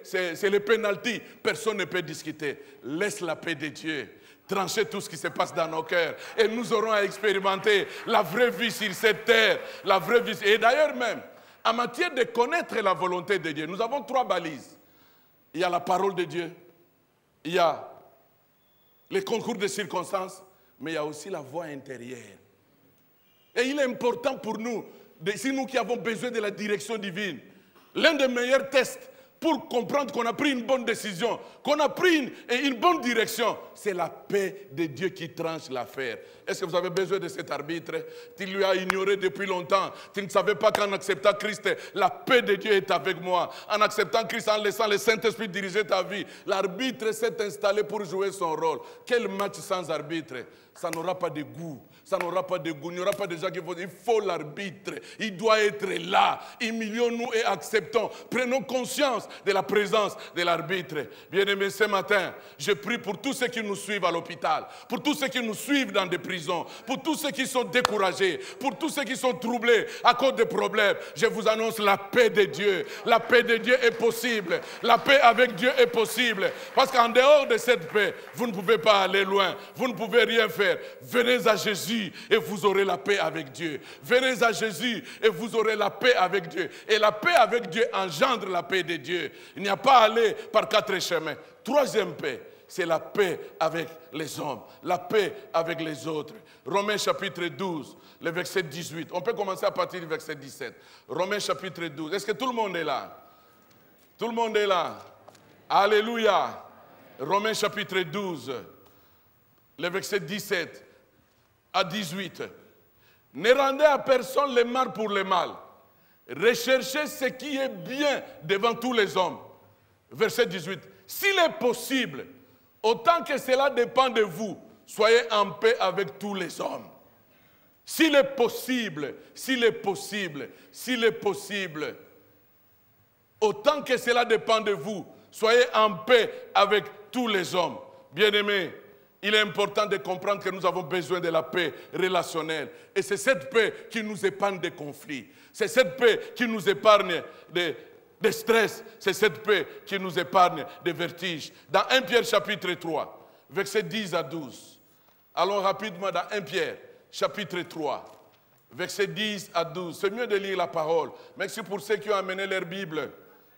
c'est le penalty. Personne ne peut discuter. Laisse la paix de Dieu trancher tout ce qui se passe dans nos cœurs. Et nous aurons à expérimenter la vraie vie sur cette terre. La vraie vie. Et d'ailleurs même, en matière de connaître la volonté de Dieu, nous avons 3 balises. Il y a la parole de Dieu. Il y a les concours de circonstances. Mais il y a aussi la voie intérieure. Et il est important pour nous, si nous qui avons besoin de la direction divine, l'un des meilleurs tests pour comprendre qu'on a pris une bonne décision, qu'on a pris une bonne direction, c'est la paix de Dieu qui tranche l'affaire. Est-ce que vous avez besoin de cet arbitre? Tu lui as ignoré depuis longtemps. Tu ne savais pas qu'en acceptant Christ, la paix de Dieu est avec moi. En acceptant Christ, en laissant le Saint-Esprit diriger ta vie, l'arbitre s'est installé pour jouer son rôle. Quel match sans arbitre? Ça n'aura pas de goût. Ça n'aura pas de goût. Il n'y aura pas de gens qui vont dire, il faut l'arbitre. Il doit être là. Humilions-nous et acceptons. Prenons conscience de la présence de l'arbitre. Bien-aimés, ce matin, je prie pour tous ceux qui nous suivent à l'hôpital, pour tous ceux qui nous suivent dans des prisons, pour tous ceux qui sont découragés, pour tous ceux qui sont troublés à cause de problèmes. Je vous annonce la paix de Dieu. La paix de Dieu est possible. La paix avec Dieu est possible. Parce qu'en dehors de cette paix, vous ne pouvez pas aller loin. Vous ne pouvez rien faire. Venez à Jésus et vous aurez la paix avec Dieu. Venez à Jésus et vous aurez la paix avec Dieu. Et la paix avec Dieu engendre la paix de Dieu. Il n'y a pas à aller par 4 chemins. 3e paix, c'est la paix avec les hommes. La paix avec les autres. Romains chapitre 12, le verset 18. On peut commencer à partir du verset 17. Romains chapitre 12. Est-ce que tout le monde est là? Tout le monde est là? Alléluia. Romains chapitre 12, le verset 17 à 18. Ne rendez à personne le mal pour le mal. Recherchez ce qui est bien devant tous les hommes. Verset 18. S'il est possible, autant que cela dépend de vous, soyez en paix avec tous les hommes. S'il est possible, s'il est possible, s'il est possible, autant que cela dépend de vous, soyez en paix avec tous les hommes. Bien-aimés, il est important de comprendre que nous avons besoin de la paix relationnelle. Et c'est cette paix qui nous épargne des conflits. C'est cette paix qui nous épargne des stress. C'est cette paix qui nous épargne des vertiges. Dans 1 Pierre chapitre 3, versets 10 à 12. Allons rapidement dans 1 Pierre, chapitre 3, versets 10 à 12. C'est mieux de lire la parole. Merci pour ceux qui ont amené leur Bible.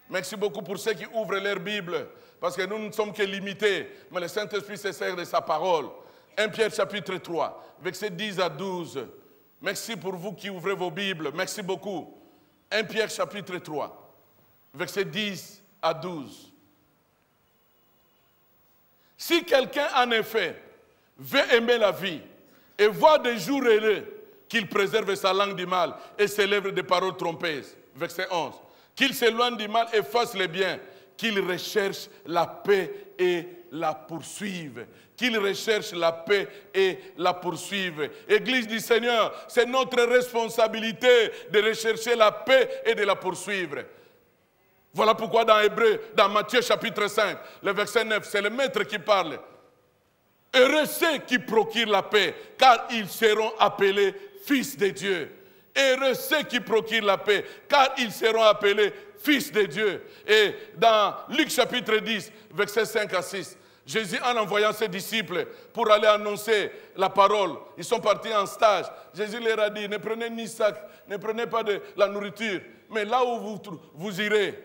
Merci beaucoup pour ceux qui ouvrent leur Bible. Parce que nous ne sommes que limités. Mais le Saint-Esprit se sert de sa parole. 1 Pierre, chapitre 3, versets 10 à 12. Merci pour vous qui ouvrez vos Bibles. Merci beaucoup. 1 Pierre, chapitre 3, versets 10 à 12. Si quelqu'un, en effet, veut aimer la vie et voir des jours heureux, qu'il préserve sa langue du mal et ses lèvres de paroles trompeuses. Verset 11. Qu'il s'éloigne du mal et fasse le bien, qu'il recherche la paix et la poursuive. Qu'il recherche la paix et la poursuive. Église du Seigneur, c'est notre responsabilité de rechercher la paix et de la poursuivre. Voilà pourquoi dans Hébreu, dans Matthieu chapitre 5, le verset 9, c'est le maître qui parle. Heureux ceux qui procurent la paix, car ils seront appelés fils de Dieu. Heureux ceux qui procurent la paix, car ils seront appelés fils de Dieu. Et dans Luc chapitre 10, versets 5 à 6, Jésus, en envoyant ses disciples pour aller annoncer la parole, ils sont partis en stage. Jésus leur a dit, ne prenez ni sac, ne prenez pas de la nourriture, mais là où vous irez,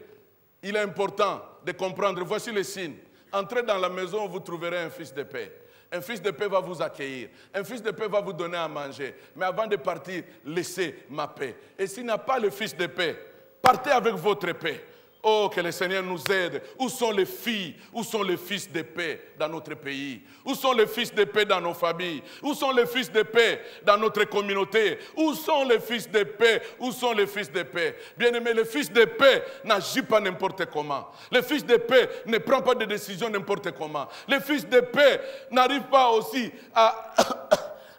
il est important de comprendre, voici les signes. Entrez dans la maison, vous trouverez un fils de paix. Un fils de paix va vous accueillir. Un fils de paix va vous donner à manger. Mais avant de partir, laissez ma paix. Et s'il n'y a pas le fils de paix, partez avec votre paix. Oh, que le Seigneur nous aide. Où sont les filles, où sont les fils de paix dans notre pays? Où sont les fils de paix dans nos familles? Où sont les fils de paix dans notre communauté? Où sont les fils de paix? Où sont les fils de paix? Bien-aimé, le fils de paix n'agit pas n'importe comment. Le fils de paix ne prend pas de décisions n'importe comment. Le fils de paix n'arrive pas aussi à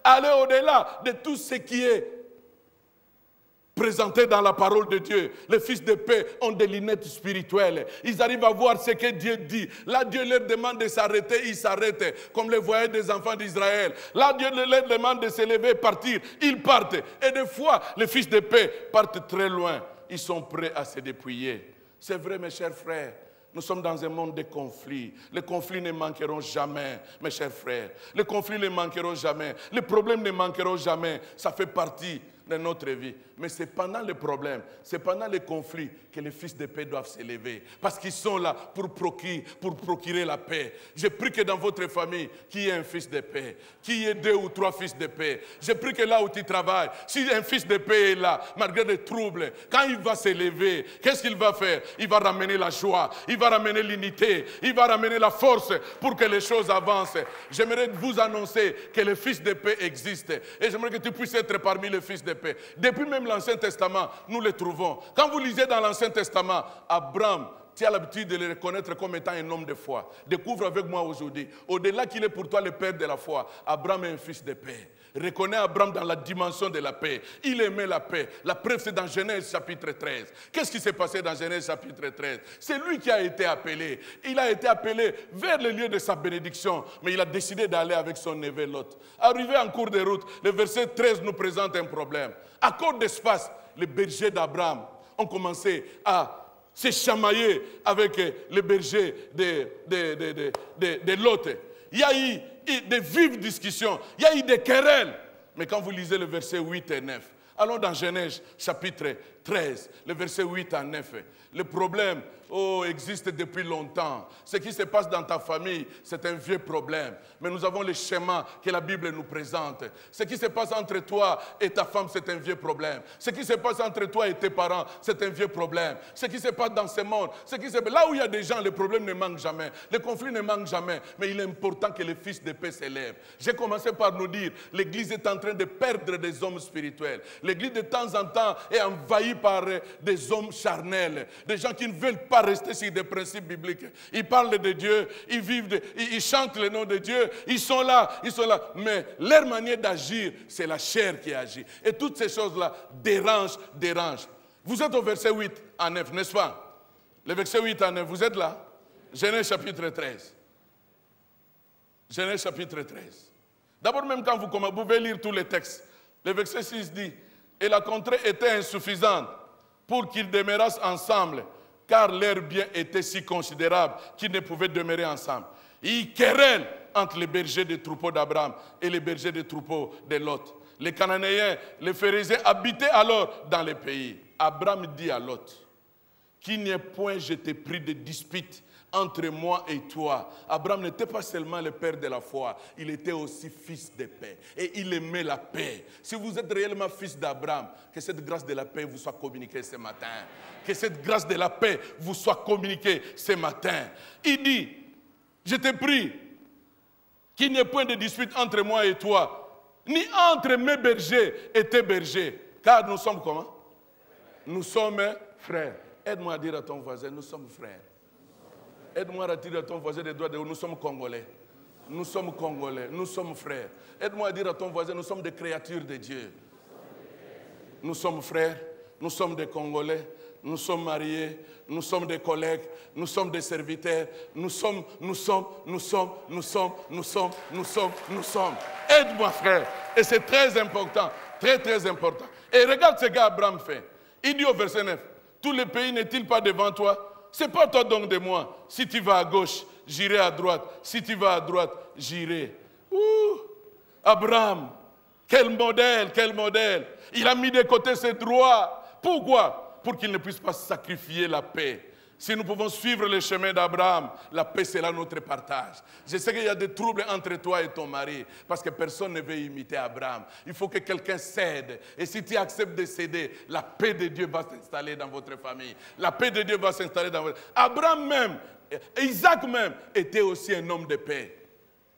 aller au-delà de tout ce qui est présentés dans la parole de Dieu. Les fils de paix ont des lunettes spirituelles. Ils arrivent à voir ce que Dieu dit. Là, Dieu leur demande de s'arrêter, ils s'arrêtent, comme le voyaient des enfants d'Israël. Là, Dieu leur demande de se lever et partir. Ils partent. Et des fois, les fils de paix partent très loin. Ils sont prêts à se dépouiller. C'est vrai, mes chers frères. Nous sommes dans un monde de conflits. Les conflits ne manqueront jamais, mes chers frères. Les conflits ne manqueront jamais. Les problèmes ne manqueront jamais. Ça fait partie de notre vie. Mais c'est pendant les problèmes, c'est pendant les conflits que les fils de paix doivent s'élever. Parce qu'ils sont là pour procurer la paix. Je prie que dans votre famille, qu'il y ait un fils de paix, qu'il y ait 2 ou 3 fils de paix. Je prie que là où tu travailles, si un fils de paix est là, malgré les troubles, quand il va s'élever, qu'est-ce qu'il va faire? Il va ramener la joie, il va ramener l'unité, il va ramener la force pour que les choses avancent. J'aimerais vous annoncer que le fils de paix existe. Et j'aimerais que tu puisses être parmi les fils de paix. Depuis même l'Ancien Testament, nous les trouvons. Quand vous lisez dans l'Ancien Testament, Abraham, tu as l'habitude de le reconnaître comme étant un homme de foi. Découvre avec moi aujourd'hui. Au-delà qu'il est pour toi le père de la foi, Abraham est un fils de paix. Reconnais Abraham dans la dimension de la paix. Il aimait la paix. La preuve, c'est dans Genèse chapitre 13. Qu'est-ce qui s'est passé dans Genèse chapitre 13? C'est lui qui a été appelé. Il a été appelé vers le lieu de sa bénédiction. Mais il a décidé d'aller avec son neveu Lot. Arrivé en cours de route, le verset 13 nous présente un problème. À cause d'espace, les bergers d'Abraham ont commencé à se chamailler avec les bergers de Lot. Il y a eu de vives discussions, il y a eu des querelles. Mais quand vous lisez le verset 8 et 9, allons dans Genèse chapitre 13, le verset 8 à 9. Le problème existe depuis longtemps. Ce qui se passe dans ta famille, c'est un vieux problème. Mais nous avons le schéma que la Bible nous présente. Ce qui se passe entre toi et ta femme, c'est un vieux problème. Ce qui se passe entre toi et tes parents, c'est un vieux problème. Ce qui se passe dans ce monde, là où il y a des gens, les problèmes ne manquent jamais. Les conflits ne manquent jamais. Mais il est important que les fils de paix s'élèvent. J'ai commencé par nous dire, l'Église est en train de perdre des hommes spirituels. L'Église de temps en temps est envahie par des hommes charnels. Des gens qui ne veulent pas rester sur des principes bibliques. Ils parlent de Dieu, ils chantent le nom de Dieu, ils sont là. Mais leur manière d'agir, c'est la chair qui agit. Et toutes ces choses-là dérangent. Vous êtes au verset 8 à 9, n'est-ce pas? Le verset 8 à 9, vous êtes là? Genèse chapitre 13. Genèse chapitre 13. D'abord, même quand vous pouvez lire tous les textes, le verset 6 dit, et la contrée était insuffisante pour qu'ils demeurassent ensemble, car leur bien était si considérable qu'ils ne pouvaient demeurer ensemble. Ils querellent entre les bergers des troupeaux d'Abraham et les bergers des troupeaux de Lot. Les Cananéens, les Phérésiens habitaient alors dans les pays. Abraham dit à Lot, qu'il n'y ait point, je t'ai pris de dispute entre moi et toi. Abraham n'était pas seulement le père de la foi, il était aussi fils de paix. Et il aimait la paix. Si vous êtes réellement fils d'Abraham, que cette grâce de la paix vous soit communiquée ce matin. Que cette grâce de la paix vous soit communiquée ce matin. Il dit, je t'ai pris qu'il n'y ait point de dispute entre moi et toi, ni entre mes bergers et tes bergers. Car nous sommes comment? Nous sommes frères. Aide-moi à dire à ton voisin, nous sommes frères. Aide-moi à dire à ton voisin des doigts de haut, nous sommes Congolais. Nous sommes Congolais, nous sommes frères. Aide-moi à dire à ton voisin, nous sommes des créatures de Dieu. Nous sommes frères, nous sommes des Congolais, nous sommes mariés, nous sommes des collègues, nous sommes des serviteurs, nous sommes. Aide-moi frère. Et c'est très important, très très important. Et regarde ce qu'Abraham fait. Il dit au verset 9, tous les pays n'est-il pas devant toi? C'est pas toi donc de moi. Si tu vas à gauche, j'irai à droite. Si tu vas à droite, j'irai. Abraham, quel modèle, quel modèle. Il a mis de côté ses droits. Pourquoi? Pour qu'il ne puisse pas sacrifier la paix. Si nous pouvons suivre le chemin d'Abraham, la paix sera notre partage. Je sais qu'il y a des troubles entre toi et ton mari, parce que personne ne veut imiter Abraham. Il faut que quelqu'un cède. Et si tu acceptes de céder, la paix de Dieu va s'installer dans votre famille. La paix de Dieu va s'installer dans votre... Abraham même, Isaac même, était aussi un homme de paix.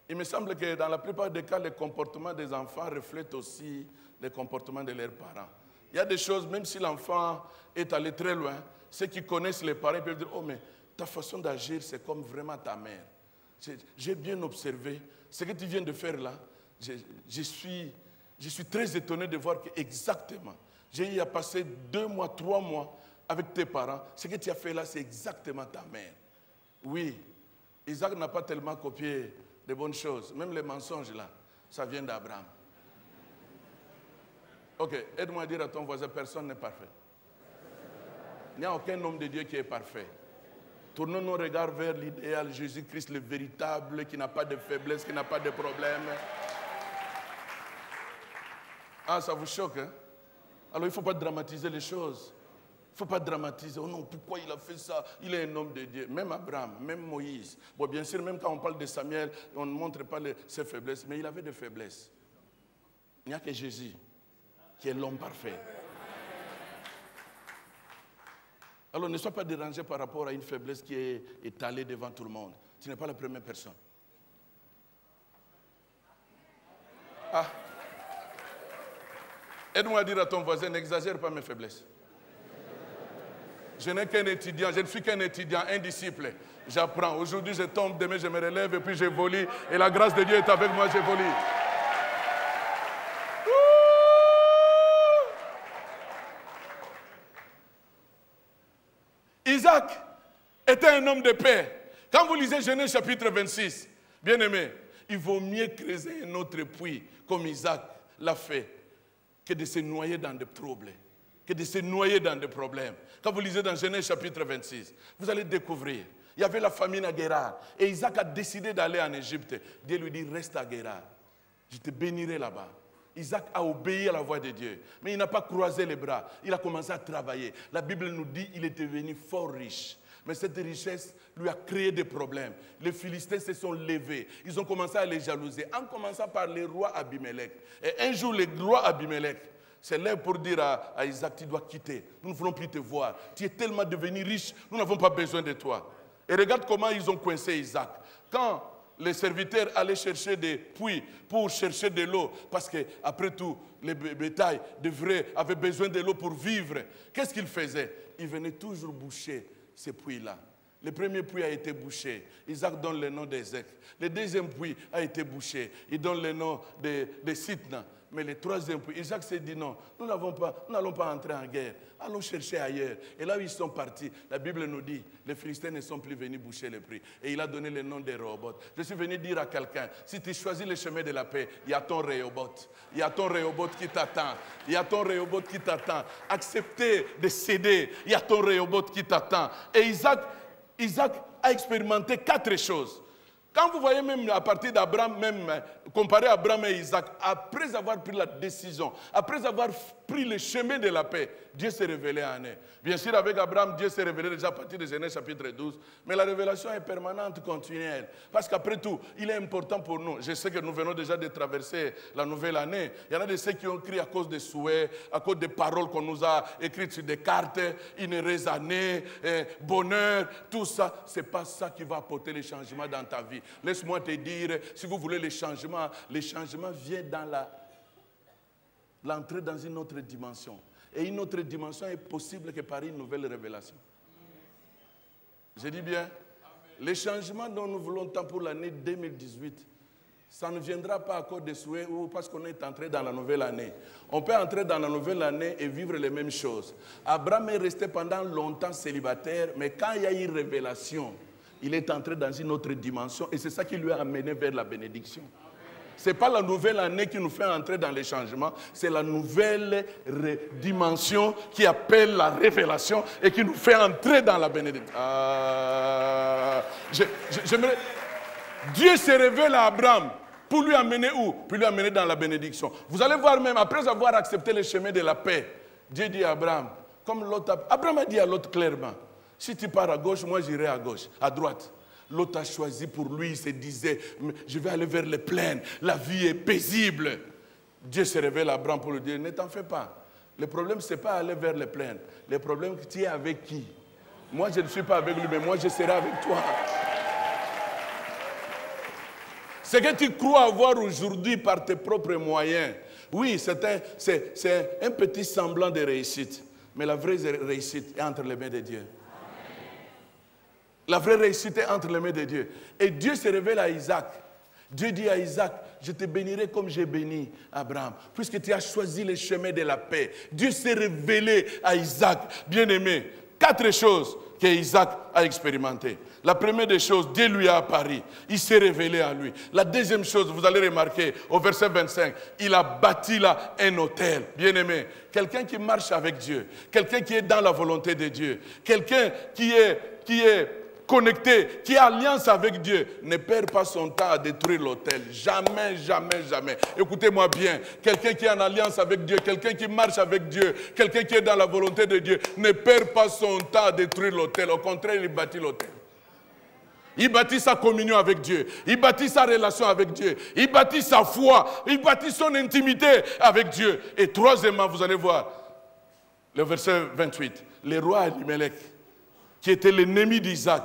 Il me semble que dans la plupart des cas, le comportement des enfants reflète aussi le comportement de leurs parents. Il y a des choses, même si l'enfant est allé très loin, ceux qui connaissent les parents peuvent dire, oh mais ta façon d'agir, c'est comme vraiment ta mère. J'ai bien observé. Ce que tu viens de faire là, je suis très étonné de voir que exactement, j'ai eu à passer 2 mois, 3 mois avec tes parents. Ce que tu as fait là, c'est exactement ta mère. Oui, Isaac n'a pas tellement copié de bonnes choses. Même les mensonges là, ça vient d'Abraham. Ok, aide-moi à dire à ton voisin, personne n'est parfait. Il n'y a aucun homme de Dieu qui est parfait. Tournons nos regards vers l'idéal, Jésus-Christ, le véritable, qui n'a pas de faiblesse, qui n'a pas de problème. Ah, ça vous choque, hein? Alors, il ne faut pas dramatiser les choses. Il ne faut pas dramatiser. Oh non, pourquoi il a fait ça? Il est un homme de Dieu. Même Abraham, même Moïse. Bon, bien sûr, même quand on parle de Samuel, on ne montre pas ses faiblesses, mais il avait des faiblesses. Il n'y a que Jésus qui est l'homme parfait. Alors ne sois pas dérangé par rapport à une faiblesse qui est étalée devant tout le monde. Tu n'es pas la première personne. Ah. Aide-moi à dire à ton voisin, n'exagère pas mes faiblesses. Je n'ai qu'un étudiant, je ne suis qu'un étudiant, un disciple. J'apprends. Aujourd'hui je tombe, demain je me relève et puis j'évolue. Et la grâce de Dieu est avec moi, j'évolue. Isaac était un homme de paix. Quand vous lisez Genèse chapitre 26, bien aimé, il vaut mieux creuser un autre puits comme Isaac l'a fait que de se noyer dans des troubles, que de se noyer dans des problèmes. Quand vous lisez dans Genèse chapitre 26, vous allez découvrir, il y avait la famine à Guérar et Isaac a décidé d'aller en Égypte. Dieu lui dit, reste à Guérar, je te bénirai là-bas. Isaac a obéi à la voix de Dieu, mais il n'a pas croisé les bras, il a commencé à travailler. La Bible nous dit qu'il est devenu fort riche, mais cette richesse lui a créé des problèmes. Les Philistins se sont levés, ils ont commencé à les jalouser, en commençant par le roi Abimelech. Et un jour, le roi Abimelech se lève pour dire à Isaac, tu dois quitter, nous ne voulons plus te voir, tu es tellement devenu riche, nous n'avons pas besoin de toi. Et regarde comment ils ont coincé Isaac. Quand les serviteurs allaient chercher des puits pour chercher de l'eau, parce qu'après tout, les bétails avaient besoin de l'eau pour vivre. Qu'est-ce qu'ils faisaient? Ils venaient toujours boucher ces puits-là. Le premier puits a été bouché. Isaac donne le nom d'Ézek. Le deuxième puits a été bouché. Il donne le nom de Sitna. Mais le troisième puits, Isaac s'est dit non, nous n'allons pas entrer en guerre. Allons chercher ailleurs. Et là où ils sont partis, la Bible nous dit, les Philistins ne sont plus venus boucher les puits. Et il a donné le nom des Rehoboth. Je suis venu dire à quelqu'un, si tu choisis le chemin de la paix, il y a ton Rehoboth. Il y a ton Rehoboth qui t'attend. Il y a ton Rehoboth qui t'attend. Acceptez de céder. Il y a ton Rehoboth qui t'attend. Et Isaac a expérimenté 4 choses. Quand vous voyez même à partir d'Abraham, même comparé à Abraham et Isaac, après avoir pris la décision, après avoir pris le chemin de la paix, Dieu s'est révélé à eux. Bien sûr, avec Abraham, Dieu s'est révélé déjà à partir de Genèse chapitre 12, mais la révélation est permanente, continuelle. Parce qu'après tout, il est important pour nous. Je sais que nous venons déjà de traverser la nouvelle année. Il y en a de ceux qui ont crié à cause des souhaits, à cause des paroles qu'on nous a écrites sur des cartes, une heureuse année, bonheur, tout ça. Ce n'est pas ça qui va apporter les changements dans ta vie. Laisse-moi te dire, si vous voulez les changements viennent dans l'entrée dans une autre dimension. Et une autre dimension est possible que par une nouvelle révélation. Je dis bien, les changements dont nous voulons tant pour l'année 2018, ça ne viendra pas à cause des souhaits ou parce qu'on est entré dans la nouvelle année. On peut entrer dans la nouvelle année et vivre les mêmes choses. Abraham est resté pendant longtemps célibataire, mais quand il y a eu révélation, il est entré dans une autre dimension et c'est ça qui lui a amené vers la bénédiction. Ce n'est pas la nouvelle année qui nous fait entrer dans les changements, c'est la nouvelle dimension qui appelle la révélation et qui nous fait entrer dans la bénédiction. Dieu se révèle à Abraham pour lui amener où? Pour lui amener dans la bénédiction. Vous allez voir même, après avoir accepté le chemin de la paix, Dieu dit à Abraham, comme l'autre, Abraham a dit à l'autre clairement, si tu pars à gauche, moi j'irai à gauche, à droite. L'autre a choisi pour lui, il se disait, je vais aller vers les plaines, la vie est paisible. Dieu se révèle à Abraham pour lui dire, ne t'en fais pas. Le problème, ce n'est pas aller vers les plaines. Le problème, tu es avec qui? Moi, je ne suis pas avec lui, mais moi, je serai avec toi. Ce que tu crois avoir aujourd'hui par tes propres moyens, oui, c'est un petit semblant de réussite. Mais la vraie réussite est entre les mains de Dieu. La vraie réussite est entre les mains de Dieu. Et Dieu se révèle à Isaac. Dieu dit à Isaac, je te bénirai comme j'ai béni Abraham, puisque tu as choisi le chemin de la paix. Dieu s'est révélé à Isaac, bien-aimé. 4 choses que Isaac a expérimentées. La première des choses, Dieu lui a apparu. Il s'est révélé à lui. La deuxième chose, vous allez remarquer, au verset 25, il a bâti là un autel. Bien-aimé, quelqu'un qui marche avec Dieu, quelqu'un qui est dans la volonté de Dieu, quelqu'un qui est connecté, qui a alliance avec Dieu, ne perd pas son temps à détruire l'autel. Jamais, jamais, jamais. Écoutez-moi bien. Quelqu'un qui est en alliance avec Dieu, quelqu'un qui marche avec Dieu, quelqu'un qui est dans la volonté de Dieu, ne perd pas son temps à détruire l'autel. Au contraire, il bâtit l'autel. Il bâtit sa communion avec Dieu. Il bâtit sa relation avec Dieu. Il bâtit sa foi. Il bâtit son intimité avec Dieu. Et troisièmement, vous allez voir, le verset 28, le roi Abimelech, qui était l'ennemi d'Isaac,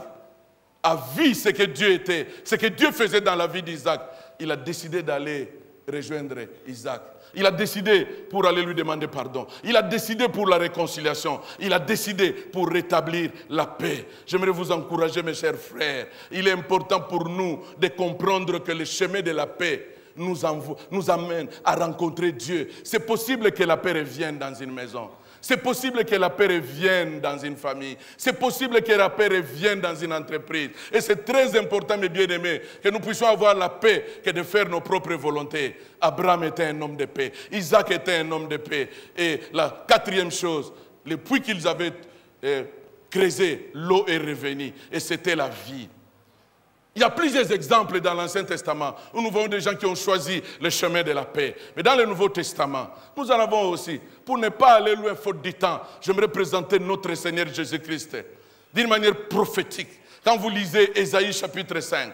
a vu ce que Dieu était, ce que Dieu faisait dans la vie d'Isaac. Il a décidé d'aller rejoindre Isaac. Il a décidé pour aller lui demander pardon. Il a décidé pour la réconciliation. Il a décidé pour rétablir la paix. J'aimerais vous encourager, mes chers frères. Il est important pour nous de comprendre que le chemin de la paix nous amène à rencontrer Dieu. C'est possible que la paix revienne dans une maison. C'est possible que la paix revienne dans une famille. C'est possible que la paix revienne dans une entreprise. Et c'est très important, mes bien-aimés, que nous puissions avoir la paix que de faire nos propres volontés. Abraham était un homme de paix. Isaac était un homme de paix. Et la 4e chose, le puits qu'ils avaient creusé, l'eau est revenue. Et c'était la vie. Il y a plusieurs exemples dans l'Ancien Testament où nous voyons des gens qui ont choisi le chemin de la paix. Mais dans le Nouveau Testament, nous en avons aussi. Pour ne pas aller loin faute du temps, j'aimerais présenter notre Seigneur Jésus-Christ d'une manière prophétique. Quand vous lisez Ésaïe chapitre 5,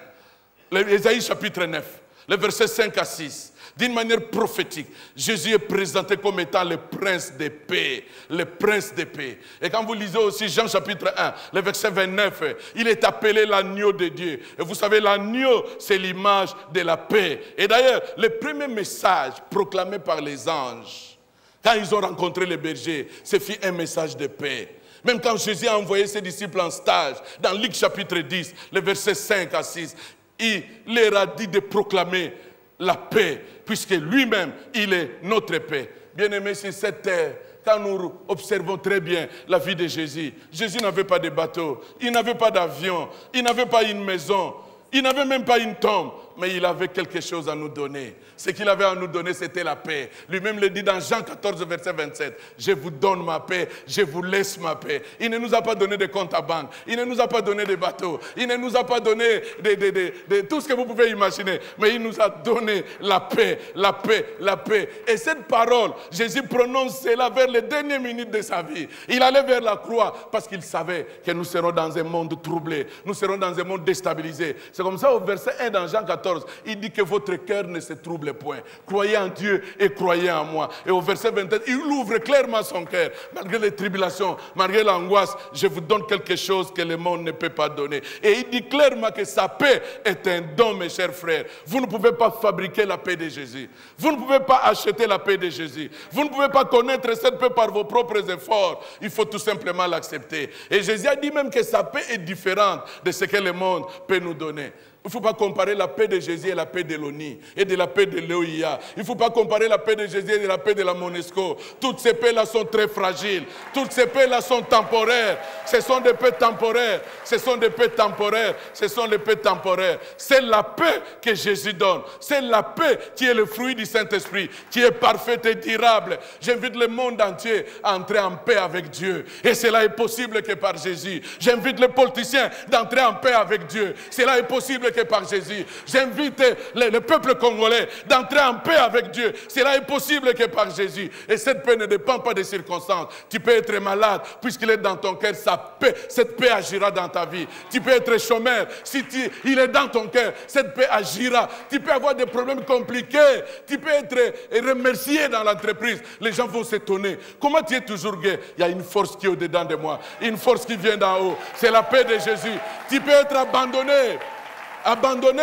Ésaïe chapitre 9, les versets 5 à 6, d'une manière prophétique, Jésus est présenté comme étant le prince de paix, le prince de paix. Et quand vous lisez aussi Jean chapitre 1, le verset 29, il est appelé l'agneau de Dieu. Et vous savez, l'agneau, c'est l'image de la paix. Et d'ailleurs, le premier message proclamé par les anges, quand ils ont rencontré les bergers, c'est fait un message de paix. Même quand Jésus a envoyé ses disciples en stage, dans Luc chapitre 10, les versets 5 à 6, il leur a dit de proclamer la paix, puisque lui-même, il est notre paix. Bien-aimés, sur cette terre, quand nous observons très bien la vie de Jésus, Jésus n'avait pas de bateau, il n'avait pas d'avion, il n'avait pas une maison, il n'avait même pas une tombe. mais il avait quelque chose à nous donner. Ce qu'il avait à nous donner, c'était la paix. Lui-même le dit dans Jean 14, verset 27. Je vous donne ma paix, je vous laisse ma paix. Il ne nous a pas donné de compte à banque. Il ne nous a pas donné de bateaux. Il ne nous a pas donné de tout ce que vous pouvez imaginer. Mais il nous a donné la paix, la paix, la paix. Et cette parole, Jésus prononce cela vers les dernières minutes de sa vie. Il allait vers la croix parce qu'il savait que nous serons dans un monde troublé. Nous serons dans un monde déstabilisé. C'est comme ça au verset 1 dans Jean 14, il dit que votre cœur ne se trouble point. Croyez en Dieu et croyez en moi. Et au verset 27, il ouvre clairement son cœur. Malgré les tribulations, malgré l'angoisse, je vous donne quelque chose que le monde ne peut pas donner. Et il dit clairement que sa paix est un don, mes chers frères. Vous ne pouvez pas fabriquer la paix de Jésus. Vous ne pouvez pas acheter la paix de Jésus. Vous ne pouvez pas connaître cette paix par vos propres efforts. Il faut tout simplement l'accepter. Et Jésus a dit même que sa paix est différente de ce que le monde peut nous donner. Il ne faut pas comparer la paix de Jésus et la paix de l'ONI et de la paix de l'OIA. Il ne faut pas comparer la paix de Jésus et de la paix de la MONUSCO. Toutes ces paix-là sont très fragiles. Toutes ces paix-là sont temporaires. Ce sont des paix temporaires. Ce sont des paix temporaires. Ce sont des paix temporaires. C'est la paix que Jésus donne. C'est la paix qui est le fruit du Saint-Esprit, qui est parfaite et durable. J'invite le monde entier à entrer en paix avec Dieu. Et cela est possible que par Jésus. J'invite les politiciens d'entrer en paix avec Dieu. Cela est possible que par Jésus. J'invite le peuple congolais d'entrer en paix avec Dieu. Cela est possible que par Jésus. Et cette paix ne dépend pas des circonstances. Tu peux être malade, puisqu'il est dans ton cœur, sa paix, cette paix agira dans ta vie. Tu peux être chômeur, si il est dans ton cœur, cette paix agira. Tu peux avoir des problèmes compliqués, tu peux être remercié dans l'entreprise. Les gens vont s'étonner. Comment tu es toujours gai? Il y a une force qui est au-dedans de moi, une force qui vient d'en haut. C'est la paix de Jésus. Tu peux être abandonné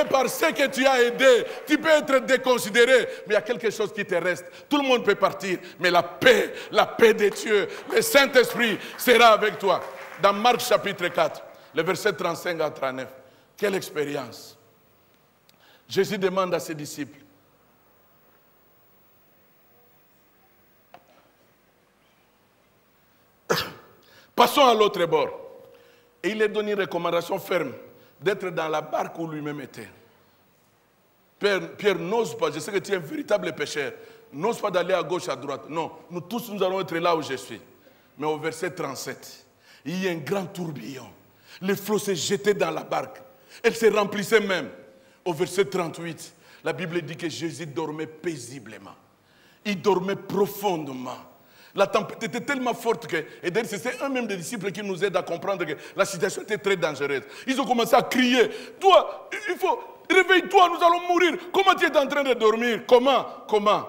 par ceux que tu as aidés. Tu peux être déconsidéré, mais il y a quelque chose qui te reste. Tout le monde peut partir, mais la paix de Dieu, le Saint-Esprit sera avec toi. Dans Marc chapitre 4, le verset 35 à 39, quelle expérience. Jésus demande à ses disciples, passons à l'autre bord. Et il leur donne une recommandation ferme d'être dans la barque où lui-même était. Pierre n'ose pas, je sais que tu es un véritable pécheur, n'ose pas d'aller à gauche, à droite. Non, nous tous, nous allons être là où je suis. Mais au verset 37, il y a un grand tourbillon. Les flots se jetaient dans la barque. Elle se remplissait même. Au verset 38, la Bible dit que Jésus dormait paisiblement. Il dormait profondément. La tempête était tellement forte que, et d'ailleurs c'est un même des disciples qui nous aide à comprendre que la situation était très dangereuse. Ils ont commencé à crier, toi, il faut, réveille-toi, nous allons mourir. Comment tu es en train de dormir? Comment?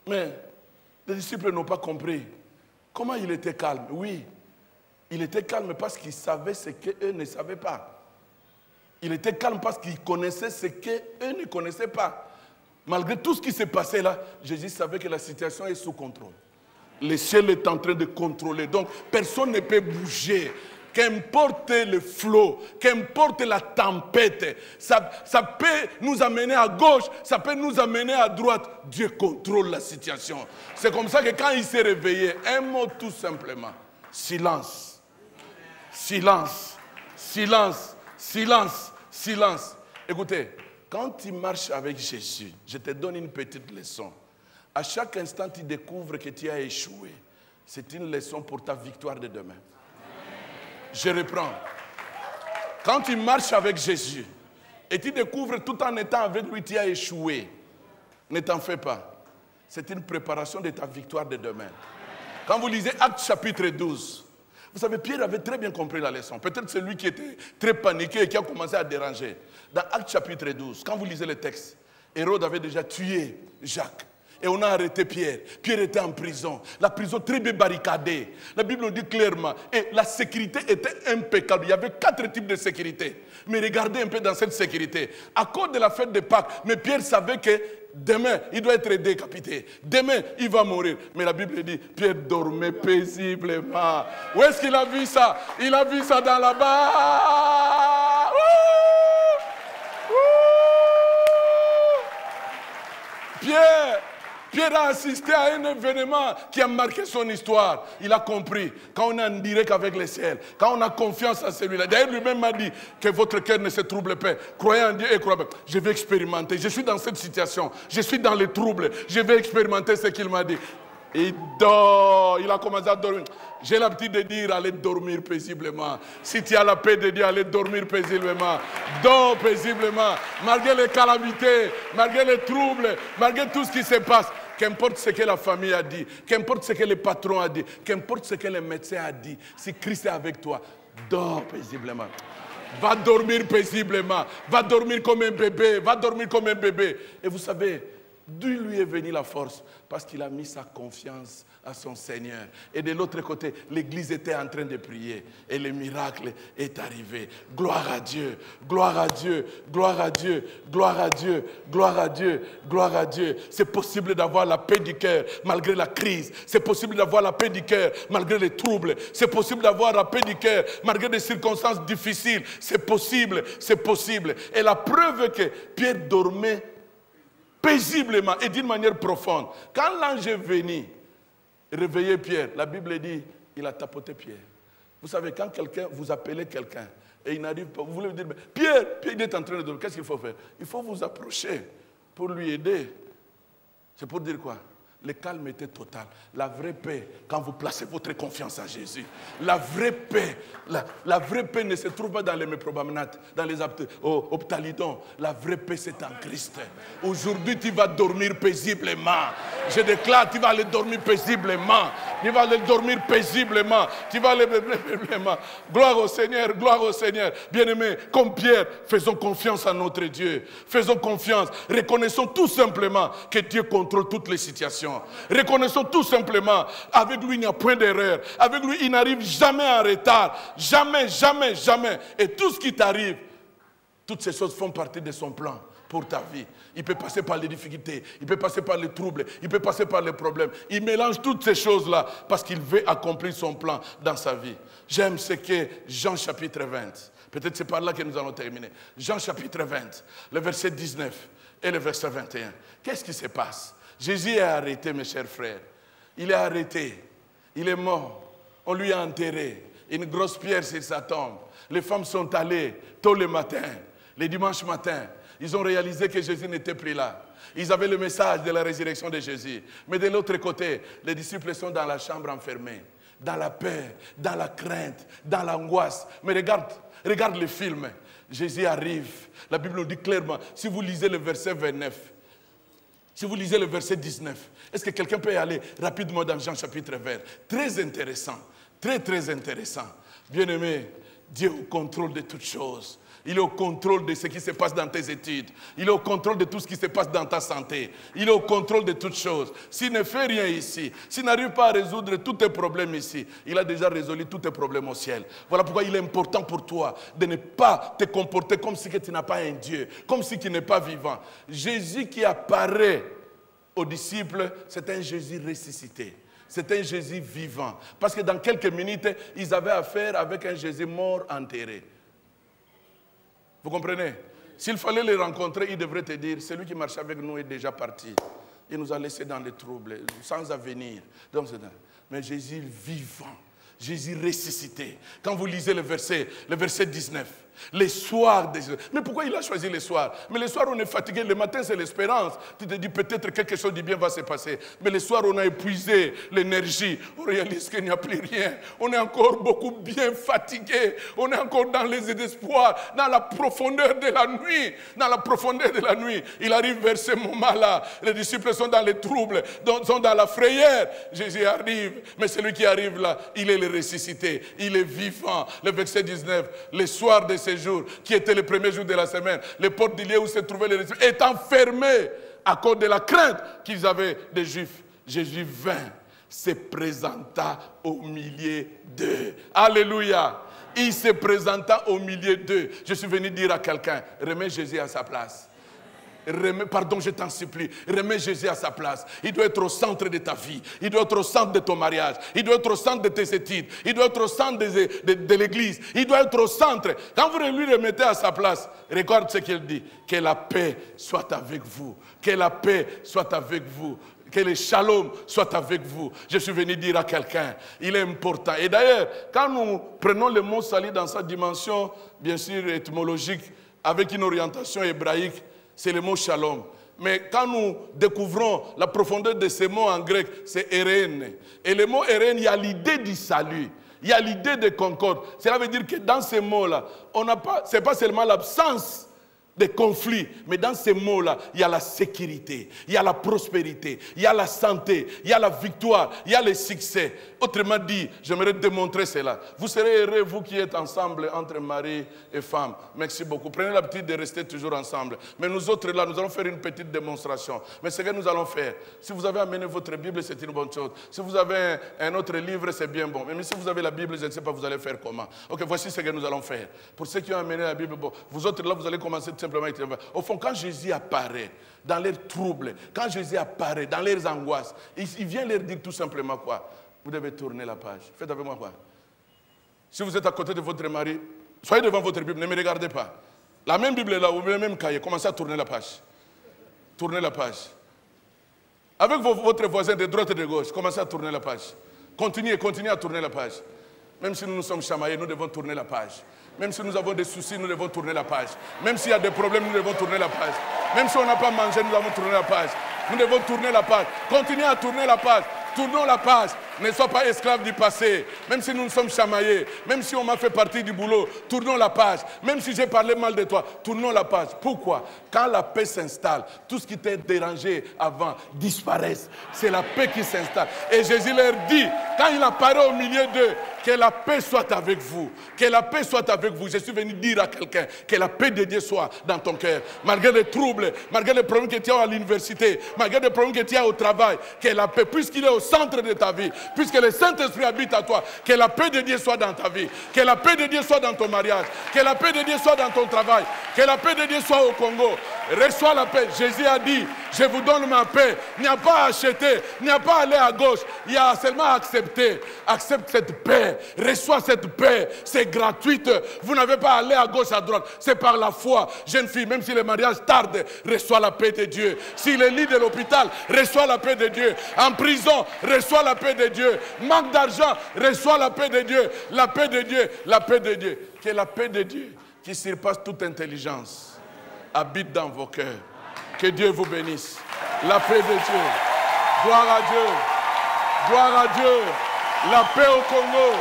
Mais les disciples n'ont pas compris. Comment il était calme? Oui, il était calme parce qu'il savait ce qu'eux ne savaient pas. Il était calme parce qu'il connaissait ce qu'eux ne connaissaient pas. Malgré tout ce qui s'est passé là, Jésus savait que la situation est sous contrôle. Le ciel est en train de contrôler. Donc, personne ne peut bouger. Qu'importe le flot, qu'importe la tempête, ça peut nous amener à gauche, ça peut nous amener à droite. Dieu contrôle la situation. C'est comme ça que quand il s'est réveillé, un mot tout simplement, silence. Silence. Silence. Silence. Silence. Écoutez, quand tu marches avec Jésus, je te donne une petite leçon. À chaque instant, tu découvres que tu as échoué. C'est une leçon pour ta victoire de demain. Je reprends. Quand tu marches avec Jésus et tu découvres tout en étant avec lui, tu as échoué. Ne t'en fais pas. C'est une préparation de ta victoire de demain. Quand vous lisez Actes chapitre 12, vous savez, Pierre avait très bien compris la leçon. Peut-être c'est lui qui était très paniqué et qui a commencé à déranger. Dans Actes chapitre 12, quand vous lisez le texte, Hérode avait déjà tué Jacques. Et on a arrêté Pierre. Pierre était en prison. La prison très bien barricadée. La Bible nous dit clairement. Et la sécurité était impeccable. Il y avait 4 types de sécurité. Mais regardez un peu dans cette sécurité. À cause de la fête de Pâques, mais Pierre savait que demain, il doit être décapité. Demain, il va mourir. Mais la Bible dit, Pierre dormait paisiblement. Où est-ce qu'il a vu ça? Il a vu ça dans la barre. Pierre Pierre a assisté à un événement qui a marqué son histoire. Il a compris. Quand on est en direct avec le ciel, quand on a confiance en celui-là. D'ailleurs, lui-même m'a dit que votre cœur ne se trouble pas. Croyez en Dieu et croyez. Je vais expérimenter. Je suis dans cette situation. Je suis dans les troubles. Je vais expérimenter ce qu'il m'a dit. Il dort, il a commencé à dormir. J'ai l'habitude de dire, allez dormir paisiblement. Si tu as la paix de Dieu, allez dormir paisiblement. Dors paisiblement. Malgré les calamités, malgré les troubles, malgré tout ce qui se passe. Qu'importe ce que la famille a dit, qu'importe ce que le patron a dit, qu'importe ce que le médecin a dit, si Christ est avec toi, dors paisiblement. Va dormir paisiblement. Va dormir comme un bébé. Va dormir comme un bébé. Et vous savez, d'où lui est venue la force? Parce qu'il a mis sa confiance à son Seigneur. Et de l'autre côté, l'église était en train de prier. Et le miracle est arrivé. Gloire à Dieu, gloire à Dieu, gloire à Dieu, gloire à Dieu, gloire à Dieu, gloire à Dieu. C'est possible d'avoir la paix du cœur malgré la crise. C'est possible d'avoir la paix du cœur malgré les troubles. C'est possible d'avoir la paix du cœur malgré des circonstances difficiles. C'est possible, c'est possible. Et la preuve est que Pierre dormait paisiblement et d'une manière profonde. Quand l'ange est venu réveiller Pierre, la Bible dit, il a tapoté Pierre. Vous savez, quand quelqu'un, vous appelez quelqu'un et il n'arrive pas, vous voulez lui dire, Pierre, Pierre il est en train de dormir, qu'est-ce qu'il faut faire? Il faut vous approcher pour lui aider. C'est pour dire quoi? Le calme était total. La vraie paix, quand vous placez votre confiance en Jésus, la vraie paix, la vraie paix ne se trouve pas dans les mépromenades, dans les optalidons. La vraie paix, c'est en Christ. Aujourd'hui, tu vas dormir paisiblement. Je déclare, tu vas aller dormir paisiblement. Tu vas aller dormir paisiblement. Tu vas aller paisiblement. Gloire au Seigneur, gloire au Seigneur. Bien-aimés, comme Pierre, faisons confiance à notre Dieu. Faisons confiance. Reconnaissons tout simplement que Dieu contrôle toutes les situations. Reconnaissons tout simplement, avec lui il n'y a point d'erreur. Avec lui il n'arrive jamais en retard. Jamais, jamais, jamais. Et tout ce qui t'arrive, toutes ces choses font partie de son plan pour ta vie. Il peut passer par les difficultés, il peut passer par les troubles, il peut passer par les problèmes. Il mélange toutes ces choses-là parce qu'il veut accomplir son plan dans sa vie. J'aime ce que Jean chapitre 20. Peut-être c'est par là que nous allons terminer. Jean chapitre 20, le verset 19 et le verset 21. Qu'est-ce qui se passe? Jésus est arrêté, mes chers frères. Il est arrêté. Il est mort. On lui a enterré. Une grosse pierre sur sa tombe. Les femmes sont allées tôt le matin, les dimanches matins. Ils ont réalisé que Jésus n'était plus là. Ils avaient le message de la résurrection de Jésus. Mais de l'autre côté, les disciples sont dans la chambre enfermés. Dans la peur, dans la crainte, dans l'angoisse. Mais regarde le film. Jésus arrive. La Bible nous dit clairement, si vous lisez le verset 29, si vous lisez le verset 19, est-ce que quelqu'un peut y aller rapidement dans Jean chapitre 20? Très intéressant, très très intéressant. Bien-aimé, Dieu est au contrôle de toutes choses. Il est au contrôle de ce qui se passe dans tes études. Il est au contrôle de tout ce qui se passe dans ta santé. Il est au contrôle de toutes choses. S'il ne fait rien ici, s'il n'arrive pas à résoudre tous tes problèmes ici, il a déjà résolu tous tes problèmes au ciel. Voilà pourquoi il est important pour toi de ne pas te comporter comme si tu n'as pas un Dieu, comme si tu n'es pas vivant. Jésus qui apparaît aux disciples, c'est un Jésus ressuscité. C'est un Jésus vivant. Parce que dans quelques minutes, ils avaient affaire avec un Jésus mort enterré. Vous comprenez? S'il fallait les rencontrer, il devrait te dire, celui qui marchait avec nous est déjà parti. Il nous a laissés dans les troubles, sans avenir. Donc, mais Jésus vivant, Jésus ressuscité. Quand vous lisez le verset 19, les soirs, mais pourquoi il a choisi les soirs? Mais les soirs on est fatigué, le matin c'est l'espérance. Tu te dis peut-être quelque chose de bien va se passer. Mais les soirs on a épuisé l'énergie, on réalise qu'il n'y a plus rien. On est encore beaucoup bien fatigué, on est encore dans les désespoirs, dans la profondeur de la nuit. Dans la profondeur de la nuit, il arrive vers ce moment-là. Les disciples sont dans les troubles, sont dans la frayeur. Jésus arrive, mais celui qui arrive là, il est le ressuscité, il est vivant. Le verset 19, les soirs de ces jours, qui était le premier jour de la semaine, les portes du lieu où se trouvaient les ressuscités étant fermées à cause de la crainte qu'ils avaient des Juifs. Jésus vint, se présenta au milieu d'eux. Alléluia. Il se présenta au milieu d'eux. Je suis venu dire à quelqu'un, remets Jésus à sa place. Pardon, je t'en supplie, remets Jésus à sa place. Il doit être au centre de ta vie. Il doit être au centre de ton mariage. Il doit être au centre de tes études. Il doit être au centre de l'église. Il doit être au centre. Quand vous lui remettez à sa place, regarde ce qu'il dit. Que la paix soit avec vous. Que la paix soit avec vous. Que le shalom soit avec vous. Je suis venu dire à quelqu'un, il est important. Et d'ailleurs, quand nous prenons le mot salut dans sa dimension, bien sûr, étymologique, avec une orientation hébraïque, c'est le mot shalom. Mais quand nous découvrons la profondeur de ces mots en grec, c'est Eren. Et le mot Eren, il y a l'idée du salut. Il y a l'idée de concorde. Cela veut dire que dans ces mots-là, ce n'est pas seulement l'absence de conflits, mais dans ces mots-là, il y a la sécurité, il y a la prospérité, il y a la santé, il y a la victoire, il y a le succès. Autrement dit, j'aimerais démontrer cela. Vous serez heureux, vous qui êtes ensemble entre mari et femme. Merci beaucoup. Prenez l'habitude de rester toujours ensemble. Mais nous autres là, nous allons faire une petite démonstration. Mais ce que nous allons faire, si vous avez amené votre Bible, c'est une bonne chose. Si vous avez un autre livre, c'est bien bon. Mais si vous avez la Bible, je ne sais pas, vous allez faire comment. Ok, voici ce que nous allons faire. Pour ceux qui ont amené la Bible, bon, vous autres là, vous allez commencer simplement. Au fond, quand Jésus apparaît dans leurs troubles, quand Jésus apparaît dans leurs angoisses, il vient leur dire tout simplement quoi? Vous devez tourner la page. Faites avec moi quoi? Si vous êtes à côté de votre mari, soyez devant votre Bible, ne me regardez pas. La même Bible est là, ou le même cahier, commencez à tourner la page. Tournez la page. Avec votre voisin de droite et de gauche, commencez à tourner la page. Continuez à tourner la page. Même si nous nous sommes chamaillés, nous devons tourner la page. Même si nous avons des soucis, nous devons tourner la page. Même s'il y a des problèmes, nous devons tourner la page. Même si on n'a pas mangé, nous devons tourner la page. Nous devons tourner la page. Continuez à tourner la page. Tournons la page. Ne sois pas esclave du passé. Même si nous nous sommes chamaillés, même si on m'a fait partie du boulot, tournons la page. Même si j'ai parlé mal de toi, tournons la page. Pourquoi? Quand la paix s'installe, tout ce qui t'a dérangé avant disparaît. C'est la paix qui s'installe. Et Jésus leur dit, quand il apparaît au milieu d'eux, que la paix soit avec vous. Que la paix soit avec vous. Je suis venu dire à quelqu'un que la paix de Dieu soit dans ton cœur. Malgré les troubles, malgré les problèmes que tu as à l'université, malgré les problèmes que tu as au travail, que la paix, puisqu'il est au centre de ta vie, puisque le Saint-Esprit habite à toi, que la paix de Dieu soit dans ta vie, que la paix de Dieu soit dans ton mariage, que la paix de Dieu soit dans ton travail, que la paix de Dieu soit au Congo. Reçois la paix. Jésus a dit, je vous donne ma paix. Il n'y a pas à acheter, il n'y a pas à aller à gauche, il y a seulement à accepter. Accepte cette paix, reçois cette paix, c'est gratuite. Vous n'avez pas à aller à gauche, à droite, c'est par la foi. Jeune fille, même si le mariage tarde, reçois la paix de Dieu. S'il est lit de l'hôpital, reçois la paix de Dieu. En prison, reçois la paix de Dieu. Manque d'argent, reçois la paix de Dieu. La paix de Dieu, la paix de Dieu. Que la paix de Dieu, qui surpasse toute intelligence, habite dans vos cœurs. Que Dieu vous bénisse. La paix de Dieu. Gloire à Dieu. Gloire à Dieu. La paix au Congo.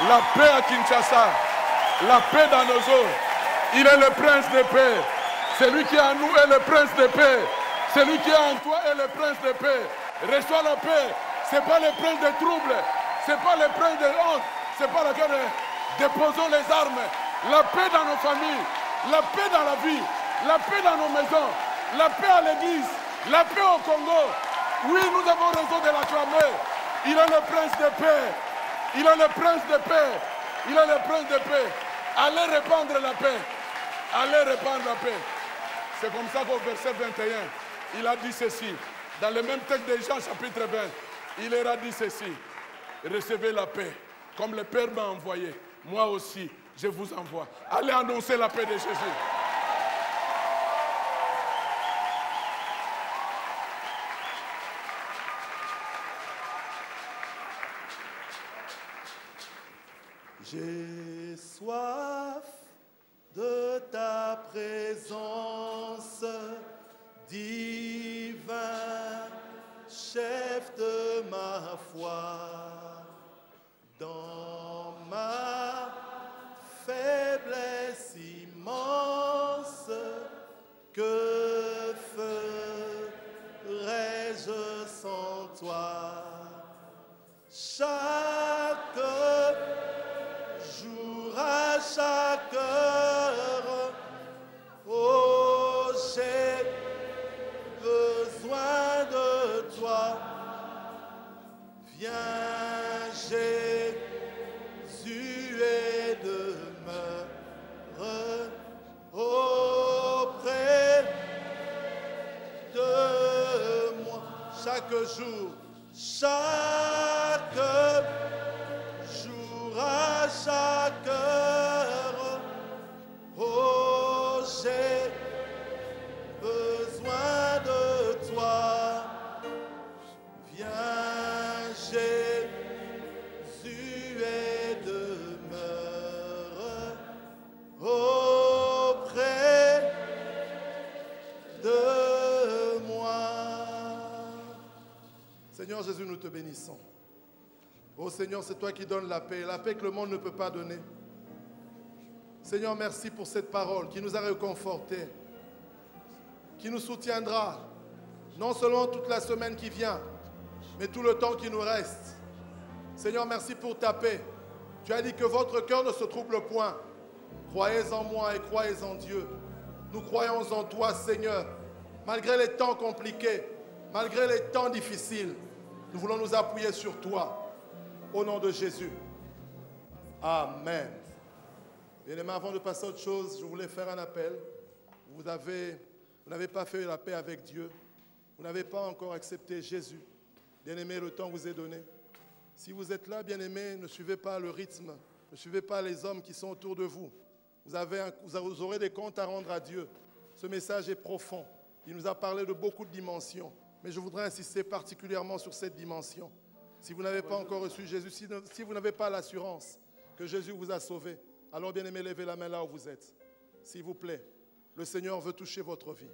La paix à Kinshasa. La paix dans nos eaux. Il est le prince de paix. Celui qui est en nous est le prince de paix. Celui qui est en toi est le prince de paix. Reçois la paix. Ce n'est pas le prince de trouble. Ce n'est pas le prince de honte. Ce n'est pas le cas de déposons les armes. La paix dans nos familles. La paix dans la vie. La paix dans nos maisons. La paix à l'église. La paix au Congo. Oui, nous avons raison de l'acclamer. Il est le prince de paix. Il est le prince de paix. Il est le prince de paix. Allez répandre la paix. Allez répandre la paix. C'est comme ça qu'au verset 21, il a dit ceci. Dans le même texte de Jean chapitre 20, il leur a dit ceci. Recevez la paix. Comme le Père m'a envoyé, moi aussi, je vous envoie. Allez annoncer la paix de Jésus. J'ai soif de ta présence, divin chef de ma foi, dans ma faiblesse immense, que ferais-je sans toi? Chaque jour, à chaque heure, oh, j'ai besoin de toi. Viens, Jésus, et demeure auprès de moi. Chaque jour, à chaque heure, oh, j'ai besoin de toi. Jésus, nous te bénissons. Oh Seigneur, c'est toi qui donnes la paix que le monde ne peut pas donner. Seigneur, merci pour cette parole qui nous a réconfortés, qui nous soutiendra, non seulement toute la semaine qui vient, mais tout le temps qui nous reste. Seigneur, merci pour ta paix. Tu as dit que votre cœur ne se trouble point. Croyez en moi et croyez en Dieu. Nous croyons en toi, Seigneur. Malgré les temps compliqués, malgré les temps difficiles, nous voulons nous appuyer sur toi. Au nom de Jésus. Amen. Bien-aimés, avant de passer à autre chose, je voulais faire un appel. Vous n'avez pas fait la paix avec Dieu. Vous n'avez pas encore accepté Jésus. Bien-aimés, le temps vous est donné. Si vous êtes là, bien-aimés, ne suivez pas le rythme. Ne suivez pas les hommes qui sont autour de vous. Vous aurez des comptes à rendre à Dieu. Ce message est profond. Il nous a parlé de beaucoup de dimensions. Mais je voudrais insister particulièrement sur cette dimension. Si vous n'avez pas encore reçu Jésus, si vous n'avez pas l'assurance que Jésus vous a sauvé, alors bien aimé, levez la main là où vous êtes. S'il vous plaît, le Seigneur veut toucher votre vie.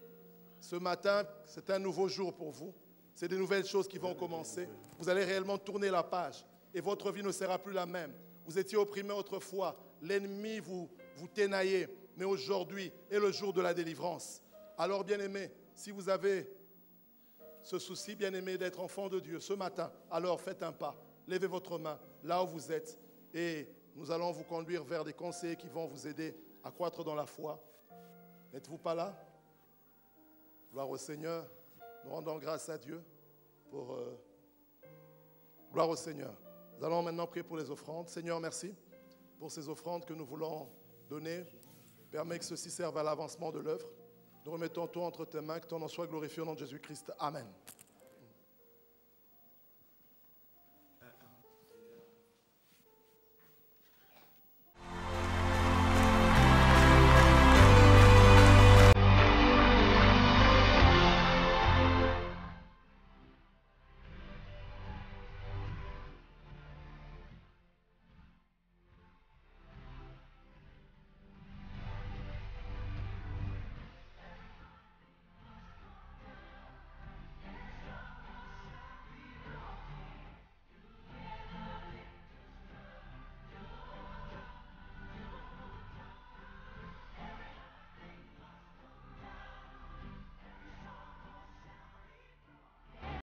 Ce matin, c'est un nouveau jour pour vous. C'est des nouvelles choses qui vont commencer. Vous allez réellement tourner la page et votre vie ne sera plus la même. Vous étiez opprimé autrefois. L'ennemi vous ténaillait. Mais aujourd'hui est le jour de la délivrance. Alors bien aimé, si vous avez ce souci, bien-aimé, d'être enfant de Dieu ce matin, alors faites un pas, levez votre main là où vous êtes et nous allons vous conduire vers des conseillers qui vont vous aider à croître dans la foi. N'êtes-vous pas là? Gloire au Seigneur. Nous rendons grâce à Dieu pour... Gloire au Seigneur. Nous allons maintenant prier pour les offrandes. Seigneur, merci pour ces offrandes que nous voulons donner. Permets que ceci serve à l'avancement de l'œuvre. Nous remettons tout entre tes mains, que ton nom soit glorifié au nom de Jésus-Christ. Amen.